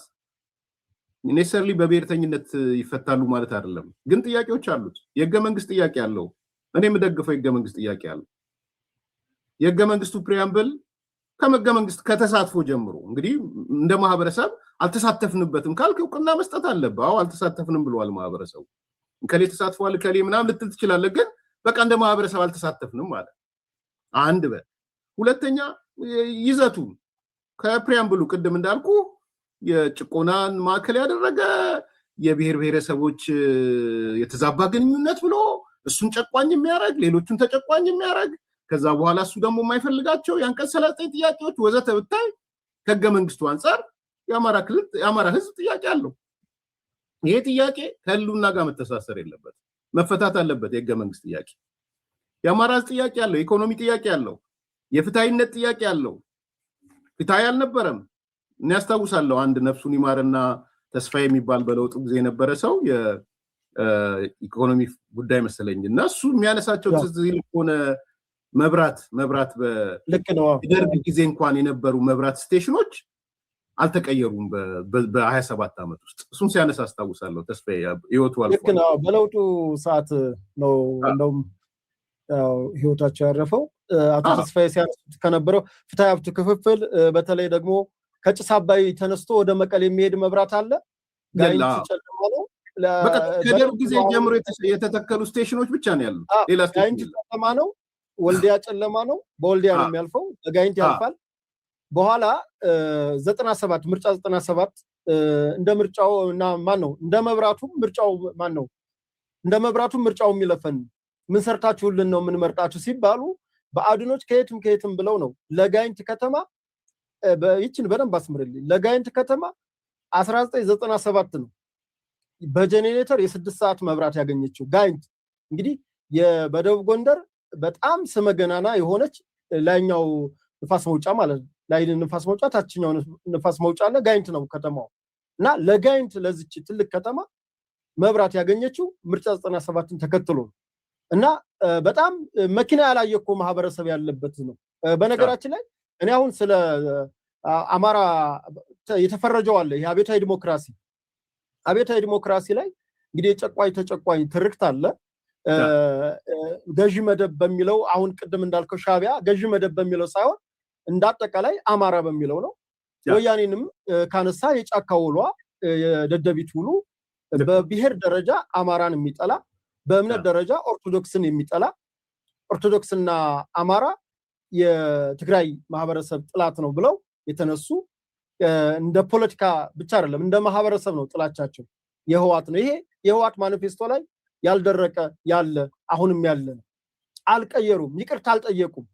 S2: ኔሰሰርሊ በብሔርተኝነት ይፈታሉ ማለት አይደለም፣ ግን ጥያቄዎች አሉት። የህገ መንግስት ጥያቄ አለው። እኔ የምደግፈው የህገ መንግስት ጥያቄ አለው። የህገ መንግስቱ ፕሪያምብል ከመገ መንግስት ከተሳትፎ ጀምሮ እንግዲህ እንደ ማህበረሰብ አልተሳተፍንበትም ካልክ እውቅና መስጠት አለብህ። አዎ አልተሳተፍንም ብሏል ማህበረሰቡ። ከሌ ተሳትፏል ከሌ ምናምን ልትል ትችላለህ፣ ግን በቃ እንደ ማህበረሰብ አልተሳተፍንም ማለት አንድ በ ሁለተኛ ይዘቱ ከፕሪያምብሉ ቅድም እንዳልኩ የጭቆናን ማዕከል ያደረገ የብሔር ብሔረሰቦች የተዛባ ግንኙነት ብሎ እሱን ጨቋኝ የሚያደርግ ሌሎቹን ተጨቋኝ የሚያደርግ ከዛ በኋላ እሱ ደግሞ የማይፈልጋቸው የአንቀጽ 39 ጥያቄዎች ወዘተ ብታይ ከህገ መንግስቱ አንጻር የአማራ ህዝብ ጥያቄ አለው። ይሄ ጥያቄ ከህልውና ጋር መተሳሰር የለበት፣ መፈታት አለበት። የህገ መንግስት ጥያቄ የአማራ ህዝብ ጥያቄ አለው፣ የኢኮኖሚ ጥያቄ አለው፣ የፍትሃዊነት ጥያቄ አለው። ፍትሃዊ አልነበረም። እኔ ያስታውሳለሁ አንድ ነፍሱን ይማርና ተስፋ የሚባል በለውጡ ጊዜ የነበረ ሰው የኢኮኖሚ ጉዳይ መሰለኝ እና እሱ የሚያነሳቸው ትዝ ይል ሆነ መብራት በደርግ ጊዜ እንኳን የነበሩ መብራት ስቴሽኖች አልተቀየሩም በ27 ዓመት ውስጥ። እሱን ሲያነሳ አስታውሳለሁ። ተስፋ ህይወቱ አልፏል።
S1: ልክ ነው። በለውጡ ሰዓት ነው እንደውም ህይወታቸው ያረፈው። አቶ ተስፋዬ ሲያነሱት ከነበረው ፍትሃዊ ሀብት ክፍፍል በተለይ ደግሞ ከጭስ አባይ ተነስቶ ወደ መቀሌ የሚሄድ መብራት አለ። ጋይንት ጨለማ ነው።
S2: ከደርግ ጊዜ ጀምሮ የተተከሉ ስቴሽኖች ብቻ ነው ያሉት። ሌላ
S1: ጋይንት ጨለማ ነው። ወልዲያ ጨለማ ነው። በወልዲያ ነው የሚያልፈው፣ በጋይንት ያልፋል። በኋላ 97 ምርጫ 97 እንደ ምርጫው እና ማን ነው እንደ መብራቱም ምርጫው ማን ነው እንደ መብራቱም ምርጫው የሚለፈን ምን ሰርታችሁልን ነው ምን መርጣችሁ ሲባሉ በአድኖች ከየትም ብለው ነው ለጋይንት ከተማ ይችን በደንብ አስምርልኝ። ለጋይንት ከተማ 1997 ነው በጄኔሬተር የ6 ሰዓት መብራት ያገኘችው ጋይንት። እንግዲህ በደቡብ ጎንደር በጣም ስመገናና የሆነች ላይኛው ንፋስ መውጫ ማለት ነው። ላይ ንፋስ መውጫ ታችኛው ንፋስ መውጫ አለ፣ ጋይንት ነው ከተማው። እና ለጋይንት ለዚች ትልቅ ከተማ መብራት ያገኘችው ምርጫ 97ን ተከትሎ ነው። እና በጣም መኪና ያላየኮ ማህበረሰብ ያለበት ነው። በነገራችን ላይ እኔ አሁን ስለ አማራ የተፈረጀው አለ ይሄ አብዮታዊ ዲሞክራሲ ላይ እንግዲህ የጨቋኝ ተጨቋኝ ትርክት አለ። ገዢ መደብ በሚለው አሁን ቅድም እንዳልከው ሻቢያ ገዢ መደብ በሚለው ሳይሆን እንዳጠቃላይ አማራ በሚለው ነው። ወያኔንም ካነሳ የጫካ ውሏ የደደቢት ውሉ በብሔር ደረጃ አማራን የሚጠላ በእምነት ደረጃ ኦርቶዶክስን የሚጠላ ኦርቶዶክስና አማራ የትግራይ ማህበረሰብ ጥላት ነው ብለው የተነሱ እንደ ፖለቲካ ብቻ አይደለም እንደ ማህበረሰብ ነው ጥላቻቸው። የህዋት ነው ይሄ የህዋት ማኒፌስቶ ላይ ያልደረቀ ያለ አሁንም ያለ ነው። አልቀየሩም፣ ይቅርታ አልጠየቁም።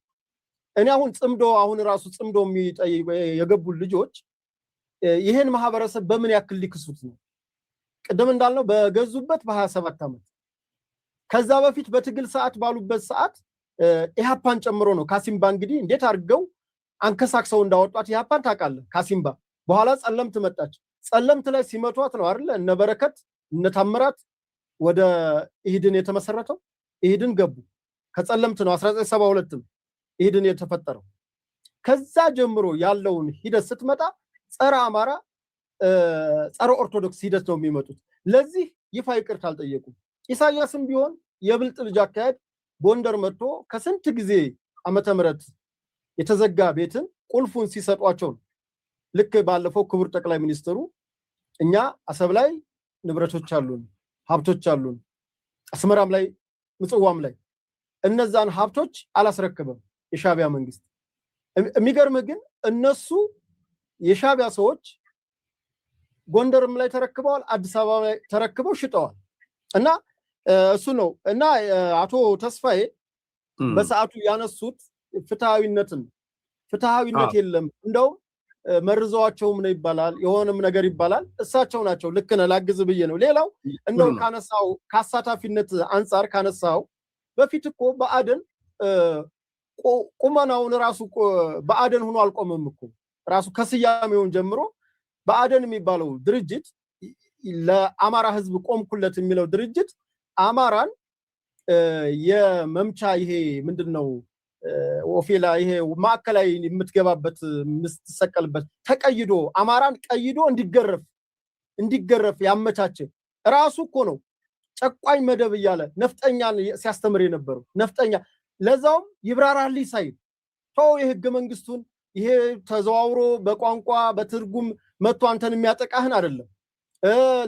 S1: እኔ አሁን ራሱ ጽምዶ የገቡ ልጆች ይሄን ማህበረሰብ በምን ያክል ሊክሱት ነው? ቅድም እንዳልነው በገዙበት በ27 ዓመት ከዛ በፊት በትግል ሰዓት ባሉበት ሰዓት ኢሃፓን ጨምሮ ነው። ካሲምባ እንግዲህ እንዴት አድርገው አንከሳክሰው እንዳወጧት ኢሃፓን ታውቃለህ። ካሲምባ በኋላ ጸለምት መጣች። ጸለምት ላይ ሲመቷት ነው አይደል እነ በረከት እነ ታምራት ወደ ኢህድን የተመሰረተው። ኢህድን ገቡ ከጸለምት ነው 1972 ኢህድን የተፈጠረው። ከዛ ጀምሮ ያለውን ሂደት ስትመጣ ጸረ አማራ ጸረ ኦርቶዶክስ ሂደት ነው የሚመጡት። ለዚህ ይፋ ይቅርታ አልጠየቁም። ኢሳያስም ቢሆን የብልጥ ልጅ አካሄድ ጎንደር መጥቶ ከስንት ጊዜ ዓመተ ምህረት የተዘጋ ቤትን ቁልፉን ሲሰጧቸው ነው። ልክ ባለፈው ክቡር ጠቅላይ ሚኒስትሩ እኛ አሰብ ላይ ንብረቶች አሉን፣ ሀብቶች አሉን፣ አስመራም ላይ ምጽዋም ላይ እነዛን ሀብቶች አላስረከበም የሻቢያ መንግስት። የሚገርምህ ግን እነሱ የሻቢያ ሰዎች ጎንደርም ላይ ተረክበዋል፣ አዲስ አበባ ላይ ተረክበው ሽጠዋል። እና እሱ ነው እና አቶ ተስፋዬ በሰዓቱ ያነሱት ፍትሃዊነት የለም እንደውም መርዘዋቸውም ነው ይባላል፣ የሆነም ነገር ይባላል። እሳቸው ናቸው ልክ ነህ ላግዝ ብዬ ነው። ሌላው እንደው ካነሳው ከአሳታፊነት አንጻር ካነሳው በፊት እኮ በአደን ቁመናውን ራሱ በአደን ሆኖ አልቆመም እኮ ራሱ ከስያሜውን ጀምሮ በአደን የሚባለው ድርጅት ለአማራ ህዝብ ቆምኩለት የሚለው ድርጅት አማራን የመምቻ ይሄ ምንድነው ኦፌላ ይሄ ማዕከላዊ የምትገባበት የምትሰቀልበት ተቀይዶ አማራን ቀይዶ እንዲገረፍ ያመቻቸ ራሱ እኮ ነው። ጨቋኝ መደብ እያለ ነፍጠኛን ሲያስተምር የነበረው ነፍጠኛ ለዛውም ይብራራልኝ ሳይል ተው የህገ መንግስቱን ይሄ ተዘዋውሮ በቋንቋ በትርጉም መጥቶ አንተን የሚያጠቃህን አይደለም።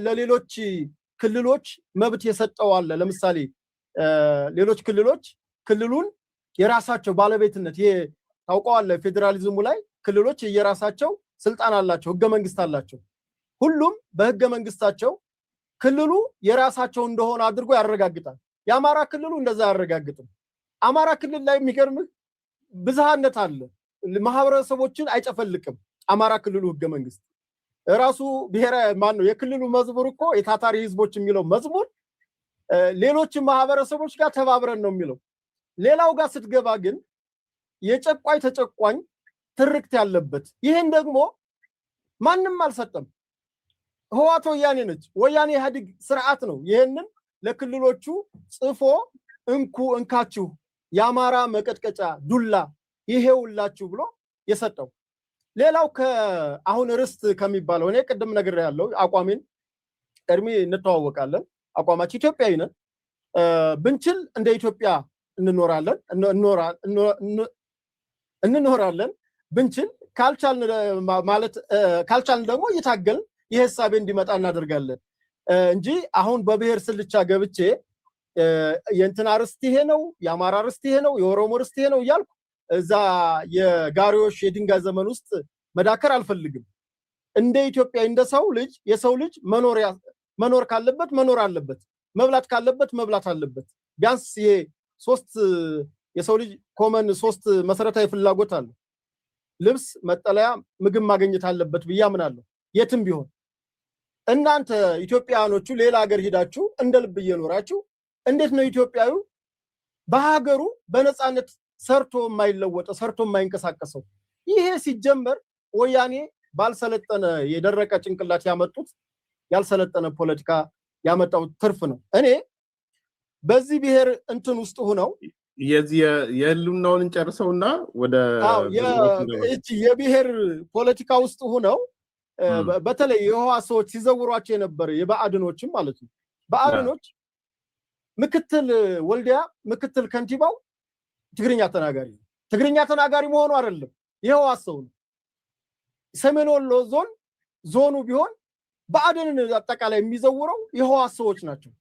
S1: ለሌሎች ክልሎች መብት የሰጠው አለ። ለምሳሌ ሌሎች ክልሎች ክልሉን የራሳቸው ባለቤትነት ይሄ ታውቀዋለህ። ፌዴራሊዝሙ ላይ ክልሎች የራሳቸው ስልጣን አላቸው፣ ህገ መንግስት አላቸው። ሁሉም በህገ መንግስታቸው ክልሉ የራሳቸው እንደሆነ አድርጎ ያረጋግጣል። የአማራ ክልሉ እንደዛ ያረጋግጥም። አማራ ክልል ላይ የሚገርምህ ብዝሃነት አለ። ማህበረሰቦችን አይጨፈልቅም። አማራ ክልሉ ህገ መንግስት ራሱ ብሔራዊ ማን ነው የክልሉ መዝሙር እኮ የታታሪ ህዝቦች የሚለው መዝሙር ሌሎች ማህበረሰቦች ጋር ተባብረን ነው የሚለው። ሌላው ጋር ስትገባ ግን የጨቋይ ተጨቋኝ ትርክት ያለበት ይሄን ደግሞ ማንም አልሰጠም። ህዋት ወያኔ ነች። ወያኔ ኢህአዴግ ስርዓት ነው ይሄንን ለክልሎቹ ጽፎ እንካችሁ የአማራ መቀጥቀጫ ዱላ ይሄውላችሁ ብሎ የሰጠው። ሌላው አሁን ርስት ከሚባለው እኔ ቅድም ነገር ያለው አቋሜን ቀድሜ እንተዋወቃለን። አቋማችን ኢትዮጵያዊ ነን። ብንችል እንደ ኢትዮጵያ እንኖራለን ብንችል ካልቻልን ደግሞ እየታገልን የሐሳቤ እንዲመጣ እናደርጋለን እንጂ አሁን በብሔር ስልቻ ገብቼ የእንትና ርስት ይሄ ነው፣ የአማራ ርስት ይሄ ነው፣ የኦሮሞ ርስት ይሄ ነው እያልኩ እዛ የጋሪዎች የድንጋይ ዘመን ውስጥ መዳከር አልፈልግም። እንደ ኢትዮጵያ እንደ ሰው ልጅ የሰው ልጅ መኖር ካለበት መኖር አለበት፣ መብላት ካለበት መብላት አለበት። ቢያንስ ይሄ የሰው ልጅ ኮመን 3 መሰረታዊ ፍላጎት አለ። ልብስ፣ መጠለያ፣ ምግብ ማግኘት አለበት ብዬ አምናለሁ የትም ቢሆን። እናንተ ኢትዮጵያኖቹ ሌላ ሀገር ሄዳችሁ እንደ ልብ እየኖራችሁ እንዴት ነው ኢትዮጵያዊ በሀገሩ በነፃነት ሰርቶ የማይለወጠው ሰርቶ የማይንቀሳቀሰው? ይሄ ሲጀመር ወያኔ ባልሰለጠነ የደረቀ ጭንቅላት ያመጡት ያልሰለጠነ ፖለቲካ ያመጣው ትርፍ ነው። እኔ በዚህ ብሔር እንትን ውስጥ ሆነው
S2: የህልውናውን እንጨርሰውና ወደ
S1: የብሔር ፖለቲካ ውስጥ ሆነው በተለይ የህወሓት ሰዎች ሲዘውሯቸው የነበረ የብአዴኖችም ማለት ነው። ብአዴኖች ምክትል ወልዲያ ምክትል ከንቲባው ትግርኛ ተናጋሪ ነው። ትግርኛ ተናጋሪ መሆኑ አይደለም የህወሓት ሰው ነው። ሰሜን ወሎ ዞኑ ቢሆን ብአዴንን አጠቃላይ የሚዘውረው የህወሓት ሰዎች ናቸው።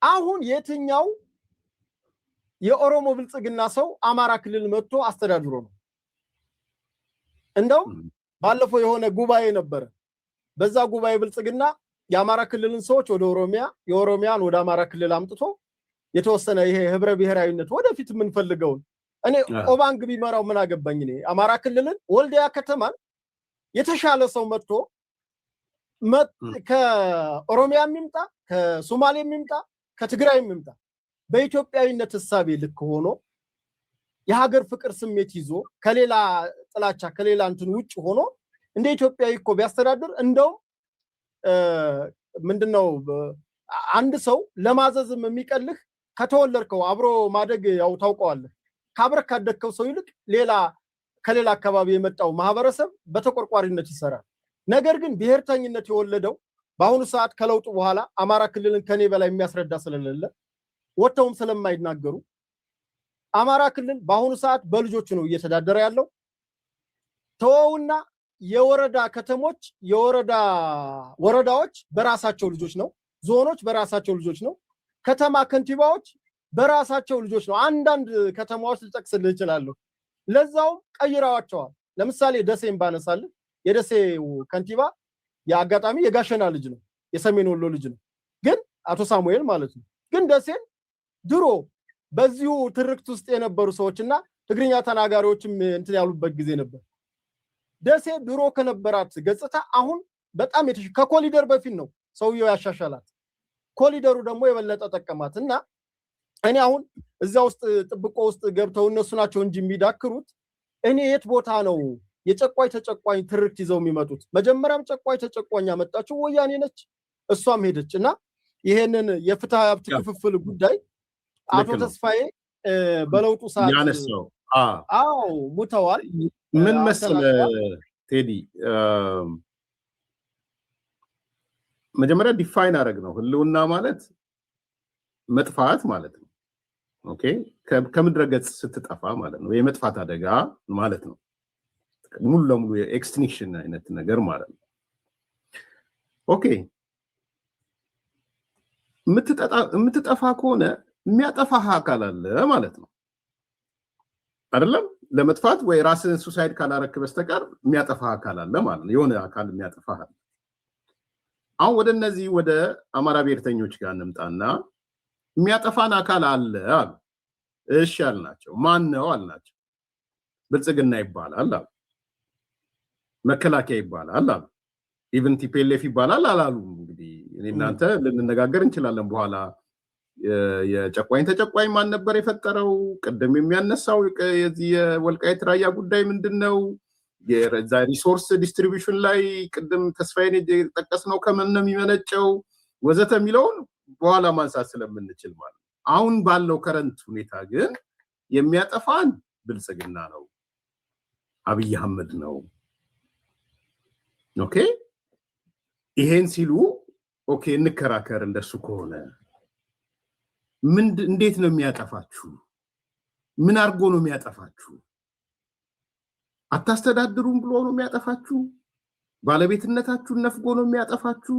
S1: አሁን የትኛው የኦሮሞ ብልጽግና ሰው አማራ ክልል መጥቶ አስተዳድሮ ነው? እንደው ባለፈው የሆነ ጉባኤ ነበረ። በዛ ጉባኤ ብልጽግና የአማራ ክልልን ሰዎች ወደ ኦሮሚያ የኦሮሚያን ወደ አማራ ክልል አምጥቶ የተወሰነ ይሄ ህብረ ብሔራዊነት ወደፊት የምንፈልገውን እኔ ኦባንግ ቢመራው ምን አገባኝ? እኔ አማራ ክልልን ወልዲያ ከተማን የተሻለ ሰው መጥቶ ከኦሮሚያ የሚምጣ ከሶማሌ የሚምጣ ከትግራይ የሚምጣ በኢትዮጵያዊነት ህሳቤ ልክ ሆኖ የሀገር ፍቅር ስሜት ይዞ ከሌላ ጥላቻ ከሌላ እንትን ውጭ ሆኖ እንደ ኢትዮጵያዊ እኮ ቢያስተዳድር እንደው ምንድነው አንድ ሰው ለማዘዝም የሚቀልህ ከተወለድከው አብሮ ማደግ ያው ታውቀዋለህ። ካብረክ ካደግከው ሰው ይልቅ ከሌላ አካባቢ የመጣው ማህበረሰብ በተቆርቋሪነት ይሰራል። ነገር ግን ብሔርተኝነት የወለደው በአሁኑ ሰዓት ከለውጡ በኋላ አማራ ክልልን ከኔ በላይ የሚያስረዳ ስለሌለ ወጥተውም ስለማይናገሩ አማራ ክልል በአሁኑ ሰዓት በልጆቹ ነው እየተዳደረ ያለው። ተወውና የወረዳ ከተሞች ወረዳዎች በራሳቸው ልጆች ነው፣ ዞኖች በራሳቸው ልጆች ነው፣ ከተማ ከንቲባዎች በራሳቸው ልጆች ነው። አንዳንድ ከተማዎች ልጠቅስልህ እችላለሁ። ለዛው ቀይራዋቸዋል። ለምሳሌ ደሴን ባነሳልህ የደሴው ከንቲባ የአጋጣሚ የጋሸና ልጅ ነው፣ የሰሜን ወሎ ልጅ ነው፣ ግን አቶ ሳሙኤል ማለት ነው። ግን ደሴን ድሮ በዚሁ ትርክት ውስጥ የነበሩ ሰዎችና ትግርኛ ተናጋሪዎችም እንትን ያሉበት ጊዜ ነበር። ደሴ ድሮ ከነበራት ገጽታ አሁን በጣም ከኮሊደር በፊት ነው ሰውየው ያሻሻላት። ኮሊደሩ ደግሞ የበለጠ ጠቀማት እና እኔ አሁን እዛ ውስጥ ጥብቆ ውስጥ ገብተው እነሱ ናቸው እንጂ የሚዳክሩት እኔ የት ቦታ ነው የጨቋይ ተጨቋኝ ትርክት ይዘው የሚመጡት? መጀመሪያም ጨቋይ ተጨቋኝ ያመጣችው ወያኔ ነች፣ እሷም ሄደች እና ይሄንን የፍትህ ሀብት ክፍፍል ጉዳይ አቶ ተስፋዬ በለውጡ ሰዓት
S2: ያነሳው
S1: ሙተዋል።
S2: ምን መሰለህ ቴዲ፣ መጀመሪያ ዲፋይን አደረግ ነው ህልውና ማለት መጥፋት ማለት ነው። ኦኬ፣ ከምድረ ገጽ ስትጠፋ ማለት ነው። የመጥፋት አደጋ ማለት ነው። በስተቀር ሙሉ ለሙሉ የኤክስቲንክሽን አይነት ነገር ማለት ነው። ኦኬ የምትጠፋ ከሆነ የሚያጠፋህ አካል አለ ማለት ነው አይደለም? ለመጥፋት ወይ ራስን ሱሳይድ ካላረክ በስተቀር የሚያጠፋህ አካል አለ ማለት ነው። የሆነ አካል የሚያጠፋህ አለ። አሁን ወደ እነዚህ ወደ አማራ ብሔርተኞች ጋር እንምጣና የሚያጠፋን አካል አለ አሉ። እሺ አልናቸው። ማን ነው አልናቸው። ብልጽግና ይባላል አሉ። መከላከያ ይባላል አሉ። ኢቭን ቲፒኤልኤፍ ይባላል አላሉ። እንግዲህ እናንተ ልንነጋገር እንችላለን በኋላ። የጨቋኝ ተጨቋኝ ማን ነበር የፈጠረው? ቅድም የሚያነሳው የዚህ የወልቃይት ራያ ጉዳይ ምንድነው? የዛ ሪሶርስ ዲስትሪቢዩሽን ላይ ቅድም ተስፋዬን የጠቀስነው ከምን ነው የሚመነጨው ወዘተ የሚለውን በኋላ ማንሳት ስለምንችል ማለት ነው። አሁን ባለው ከረንት ሁኔታ ግን የሚያጠፋን ብልጽግና ነው፣ አብይ አህመድ ነው። ኦኬ ይሄን ሲሉ ኦኬ እንከራከር። እንደሱ ከሆነ እንዴት ነው የሚያጠፋችሁ? ምን አድርጎ ነው የሚያጠፋችሁ? አታስተዳድሩም ብሎ ነው የሚያጠፋችሁ? ባለቤትነታችሁን ነፍጎ ነው የሚያጠፋችሁ?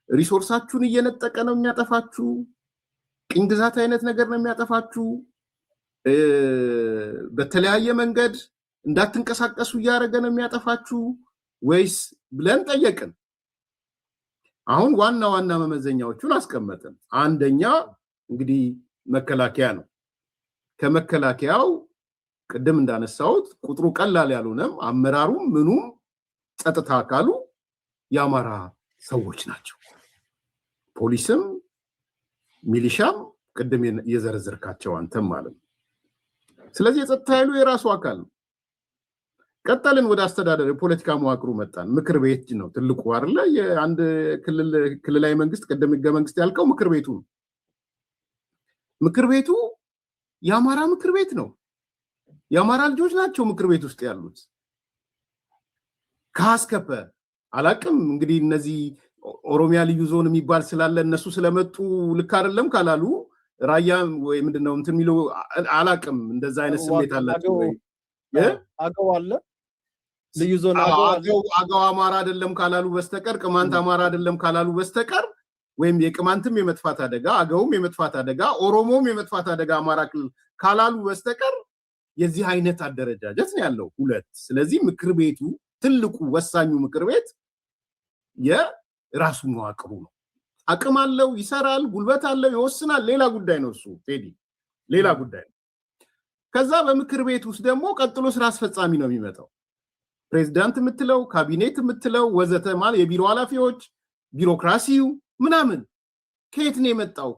S2: ሪሶርሳችሁን እየነጠቀ ነው የሚያጠፋችሁ? ቅኝ ግዛት አይነት ነገር ነው የሚያጠፋችሁ? በተለያየ መንገድ እንዳትንቀሳቀሱ እያደረገ ነው የሚያጠፋችሁ ወይስ ብለን ጠየቅን። አሁን ዋና ዋና መመዘኛዎቹን አስቀመጥን። አንደኛ እንግዲህ መከላከያ ነው። ከመከላከያው ቅድም እንዳነሳሁት ቁጥሩ ቀላል ያልሆነም አመራሩም ምኑም ጸጥታ አካሉ የአማራ ሰዎች ናቸው። ፖሊስም ሚሊሻም ቅድም የዘረዘርካቸው አንተም ማለት ነው። ስለዚህ የጸጥታ ኃይሉ የራሱ አካል ነው። ቀጠልን ወደ አስተዳደር የፖለቲካ መዋቅሩ መጣን። ምክር ቤት ነው ትልቁ አይደለ? የአንድ ክልላዊ መንግስት ቅድም ህገ መንግስት ያልከው ምክር ቤቱ ነው። ምክር ቤቱ የአማራ ምክር ቤት ነው። የአማራ ልጆች ናቸው ምክር ቤት ውስጥ ያሉት። ካስከፈ አላቅም እንግዲህ እነዚህ ኦሮሚያ ልዩ ዞን የሚባል ስላለ እነሱ ስለመጡ ልክ አይደለም ካላሉ ራያ ወይ ምንድነው እንትን የሚለው አላቅም። እንደዛ አይነት ስሜት አላቸው ወይ?
S1: አገው አለ ልዩ ዞን
S2: አገው አማራ አይደለም ካላሉ በስተቀር ቅማንት አማራ አይደለም ካላሉ በስተቀር ወይም የቅማንትም የመጥፋት አደጋ አገውም የመጥፋት አደጋ ኦሮሞም የመጥፋት አደጋ አማራ ክልል ካላሉ በስተቀር የዚህ አይነት አደረጃጀት ነው ያለው ሁለት። ስለዚህ ምክር ቤቱ ትልቁ ወሳኙ ምክር ቤት የራሱ መዋቅሩ ነው። አቅም አለው፣ ይሰራል፣ ጉልበት አለው፣ ይወስናል። ሌላ ጉዳይ ነው እሱ ቴዲ፣ ሌላ ጉዳይ ነው። ከዛ በምክር ቤት ውስጥ ደግሞ ቀጥሎ ስራ አስፈጻሚ ነው የሚመጣው። ፕሬዝዳንት የምትለው ካቢኔት የምትለው ወዘተ ማለት የቢሮ ኃላፊዎች ቢሮክራሲው ምናምን ከየት ነው የመጣው?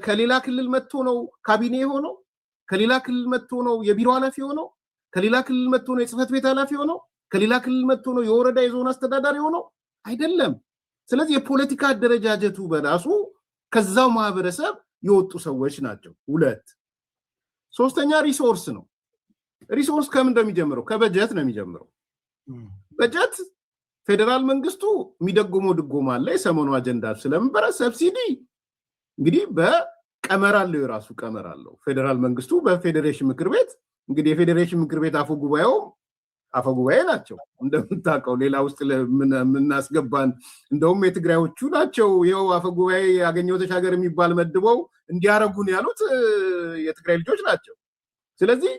S2: ከሌላ ክልል መጥቶ ነው ካቢኔ ሆነው? ከሌላ ክልል መጥቶ ነው የቢሮ ኃላፊ ሆነው? ከሌላ ክልል መጥቶ ነው የጽህፈት ቤት ኃላፊ ሆነው? ከሌላ ክልል መጥቶ ነው የወረዳ የዞን አስተዳዳሪ ሆነው? አይደለም። ስለዚህ የፖለቲካ አደረጃጀቱ በራሱ ከዛው ማህበረሰብ የወጡ ሰዎች ናቸው። ሁለት። ሶስተኛ ሪሶርስ ነው። ሪሶርስ ከምን እንደሚጀምረው? ከበጀት ነው የሚጀምረው። በጀት ፌደራል መንግስቱ የሚደጎመው ድጎማ አለ። የሰሞኑ አጀንዳ ስለነበረ ሰብሲዲ እንግዲህ በቀመር አለው፣ የራሱ ቀመር አለው። ፌደራል መንግስቱ በፌዴሬሽን ምክር ቤት እንግዲህ የፌዴሬሽን ምክር ቤት አፈጉባኤ ናቸው እንደምታውቀው። ሌላ ውስጥ ምናስገባን እንደውም የትግራዮቹ ናቸው። ይኸው አፈጉባኤ ያገኘው ተሻገር የሚባል መድበው እንዲያረጉን ያሉት የትግራይ ልጆች ናቸው። ስለዚህ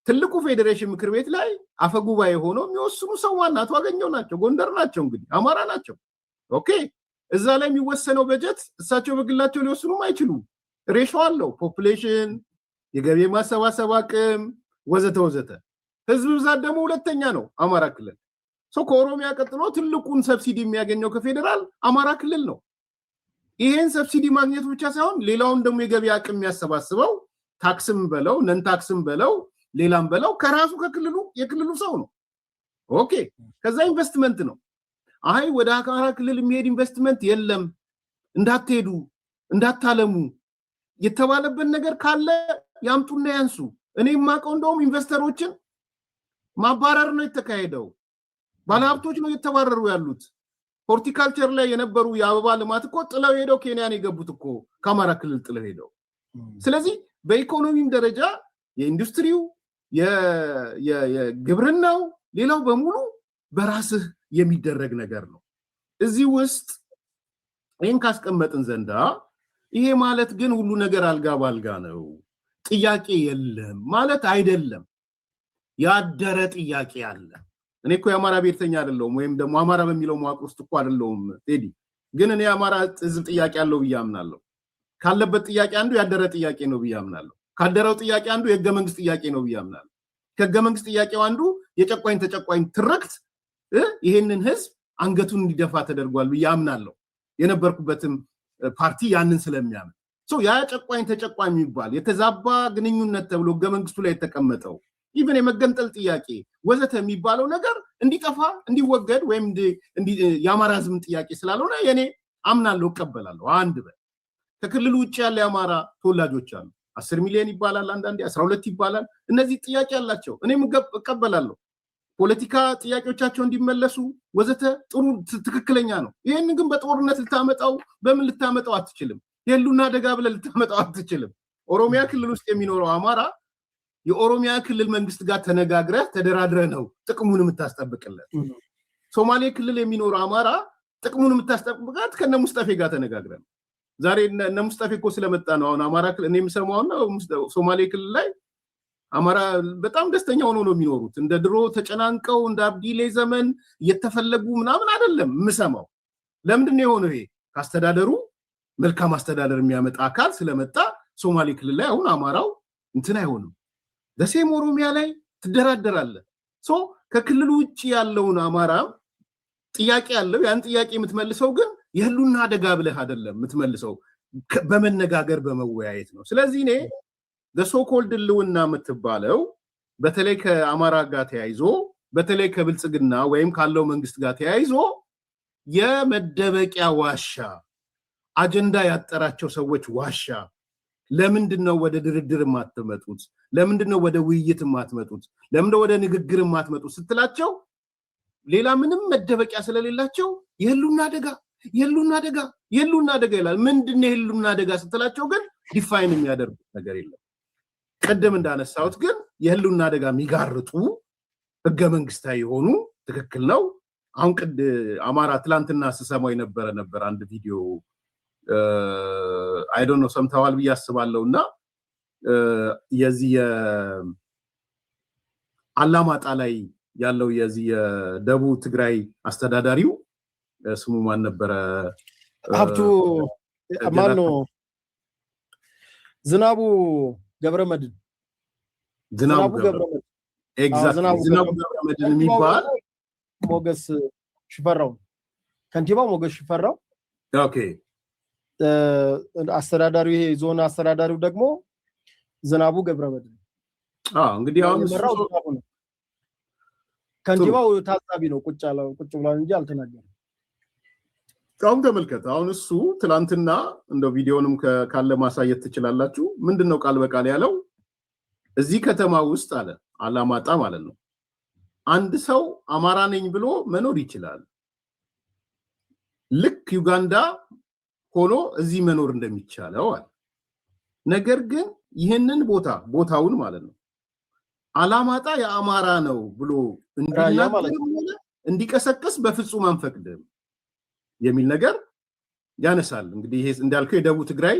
S2: ትልቁ ፌዴሬሽን ምክር ቤት ላይ አፈጉባኤ ሆኖ የሚወስኑ ሰው ዋናቱ አገኘው ናቸው። ጎንደር ናቸው፣ እንግዲህ አማራ ናቸው። ኦኬ እዛ ላይ የሚወሰነው በጀት እሳቸው በግላቸው ሊወስኑም አይችሉም። ሬሾ አለው፣ ፖፑሌሽን፣ የገቢ ማሰባሰብ አቅም ወዘተ ወዘተ። ህዝብ ብዛት ደግሞ ሁለተኛ ነው አማራ ክልል። ከኦሮሚያ ቀጥሎ ትልቁን ሰብሲዲ የሚያገኘው ከፌዴራል አማራ ክልል ነው። ይሄን ሰብሲዲ ማግኘቱ ብቻ ሳይሆን ሌላውን ደግሞ የገቢ አቅም የሚያሰባስበው ታክስም በለው ነን ታክስም በለው ሌላም በለው ከራሱ የክልሉ ሰው ነው። ኦኬ ከዛ ኢንቨስትመንት ነው። አይ ወደ አማራ ክልል የሚሄድ ኢንቨስትመንት የለም እንዳትሄዱ እንዳታለሙ የተባለበት ነገር ካለ ያምጡና ያንሱ። እኔ የማውቀው እንደውም ኢንቨስተሮችን ማባረር ነው የተካሄደው። ባለሀብቶች ነው የተባረሩ ያሉት። ሆርቲካልቸር ላይ የነበሩ የአበባ ልማት እኮ ጥለው ሄደው ኬንያን የገቡት እኮ ከአማራ ክልል ጥለው ሄደው። ስለዚህ በኢኮኖሚም ደረጃ የኢንዱስትሪው የግብርናው ሌላው በሙሉ በራስህ የሚደረግ ነገር ነው። እዚህ ውስጥ ይህን ካስቀመጥን ዘንዳ ይሄ ማለት ግን ሁሉ ነገር አልጋ ባልጋ ነው፣ ጥያቄ የለም ማለት አይደለም። ያደረ ጥያቄ አለ። እኔ እኮ የአማራ ብሔርተኛ አይደለሁም፣ ወይም ደግሞ አማራ በሚለው መዋቅር ውስጥ እኮ አይደለሁም ቴዲ። ግን እኔ የአማራ ህዝብ ጥያቄ አለው ብዬ አምናለሁ። ካለበት ጥያቄ አንዱ ያደረ ጥያቄ ነው ብዬ አምናለሁ። ካደረው ጥያቄ አንዱ የህገ መንግስት ጥያቄ ነው ብዬ አምናለሁ። ከህገ መንግስት ጥያቄው አንዱ የጨቋኝ ተጨቋኝ ትርክት ይሄንን ህዝብ አንገቱን እንዲደፋ ተደርጓል ብዬ አምናለሁ። የነበርኩበትም ፓርቲ ያንን ስለሚያምን ያ ጨቋኝ ተጨቋኝ የሚባል የተዛባ ግንኙነት ተብሎ ህገ መንግስቱ ላይ የተቀመጠው ኢቭን የመገንጠል ጥያቄ ወዘተ የሚባለው ነገር እንዲጠፋ እንዲወገድ ወይም የአማራ ህዝብን ጥያቄ ስላልሆነ የኔ አምናለሁ፣ እቀበላለሁ። አንድ ከክልሉ ውጭ ያለ የአማራ ተወላጆች አሉ። 10 ሚሊዮን ይባላል፣ አንዳንዴ 12 ይባላል። እነዚህ ጥያቄ አላቸው፣ እኔም እቀበላለሁ። ፖለቲካ ጥያቄዎቻቸው እንዲመለሱ ወዘተ ጥሩ ትክክለኛ ነው። ይህን ግን በጦርነት ልታመጣው በምን ልታመጣው አትችልም። የህልውና አደጋ ብለህ ልታመጣው አትችልም። ኦሮሚያ ክልል ውስጥ የሚኖረው አማራ የኦሮሚያ ክልል መንግስት ጋር ተነጋግረህ ተደራድረህ ነው ጥቅሙን የምታስጠብቅለት። ሶማሌ ክልል የሚኖረው አማራ ጥቅሙን የምታስጠብቅለት ከነ ሙስጠፌ ጋር ተነጋግረህ ነው። ዛሬ እነ ሙስጠፌ እኮ ስለመጣ ነው አሁን አማራ ክልል እኔ የምሰማውና ሶማሌ ክልል ላይ አማራ በጣም ደስተኛ ሆኖ ነው የሚኖሩት። እንደ ድሮ ተጨናንቀው እንደ አብዲሌ ዘመን እየተፈለጉ ምናምን አይደለም የምሰማው። ለምንድን ነው የሆነው? ይሄ ካስተዳደሩ መልካም አስተዳደር የሚያመጣ አካል ስለመጣ ሶማሌ ክልል ላይ አሁን አማራው እንትን አይሆንም። ደሴም ኦሮሚያ ላይ ትደራደራለህ። ከክልሉ ውጭ ያለውን አማራ ጥያቄ ያለው ያን ጥያቄ የምትመልሰው ግን የህልውና አደጋ ብለህ አይደለም የምትመልሰው፣ በመነጋገር በመወያየት ነው። ስለዚህ እኔ በሶኮልድ ህልውና የምትባለው በተለይ ከአማራ ጋር ተያይዞ በተለይ ከብልጽግና ወይም ካለው መንግስት ጋር ተያይዞ የመደበቂያ ዋሻ አጀንዳ ያጠራቸው ሰዎች ዋሻ። ለምንድን ነው ወደ ድርድር የማትመጡት? ለምንድን ነው ወደ ውይይት የማትመጡት? ለምንድን ነው ወደ ንግግር የማትመጡት ስትላቸው ሌላ ምንም መደበቂያ ስለሌላቸው የህልውና አደጋ የህልውና አደጋ የህልውና አደጋ ይላል። ምንድን ነው የህልውና አደጋ ስትላቸው ግን ዲፋይን የሚያደርጉት ነገር የለም። ቀደም እንዳነሳሁት ግን የህልውና አደጋ የሚጋርጡ ህገ መንግስታዊ የሆኑ ትክክል ነው። አሁን አማራ ትላንትና ስሰማው ነበር አንድ ቪዲዮ አይ ዶንት ኖ ሰምተዋል ብዬ አስባለሁና የዚህ አላማጣ ላይ ያለው የዚህ የደቡብ ትግራይ አስተዳዳሪው ስሙ ማን ነበረ?
S1: ሀብቱ ማን ነው? ዝናቡ ገብረመድህን
S2: ዝናቡ ገብረመድህን ኤግዛክትሊ ዝናቡ ገብረመድህን የሚባል
S1: ሞገስ ሽፈራው ከንቲባው ሞገስ ሽፈራው
S2: ኦኬ
S1: አስተዳዳሪው ይሄ ዞን አስተዳዳሪው ደግሞ ዝናቡ ገብረመድህን
S2: እንግዲህ አሁን
S1: ከንቲባው ታዛቢ ነው ቁጭ ብሏል እንጂ አልተናገረም።
S2: አሁን ተመልከት። አሁን እሱ ትላንትና እንደው ቪዲዮንም ካለ ማሳየት ትችላላችሁ። ምንድነው ቃል በቃል ያለው? እዚህ ከተማ ውስጥ አለ አላማጣ ማለት ነው አንድ ሰው አማራ ነኝ ብሎ መኖር ይችላል፣ ልክ ዩጋንዳ ሆኖ እዚህ መኖር እንደሚቻለው አለ። ነገር ግን ይህንን ቦታውን ማለት ነው አላማጣ የአማራ ነው ብሎ እንዲቀሰቅስ በፍጹም አንፈቅድም የሚል ነገር ያነሳል። እንግዲህ ይሄ እንዳልከው የደቡብ ትግራይ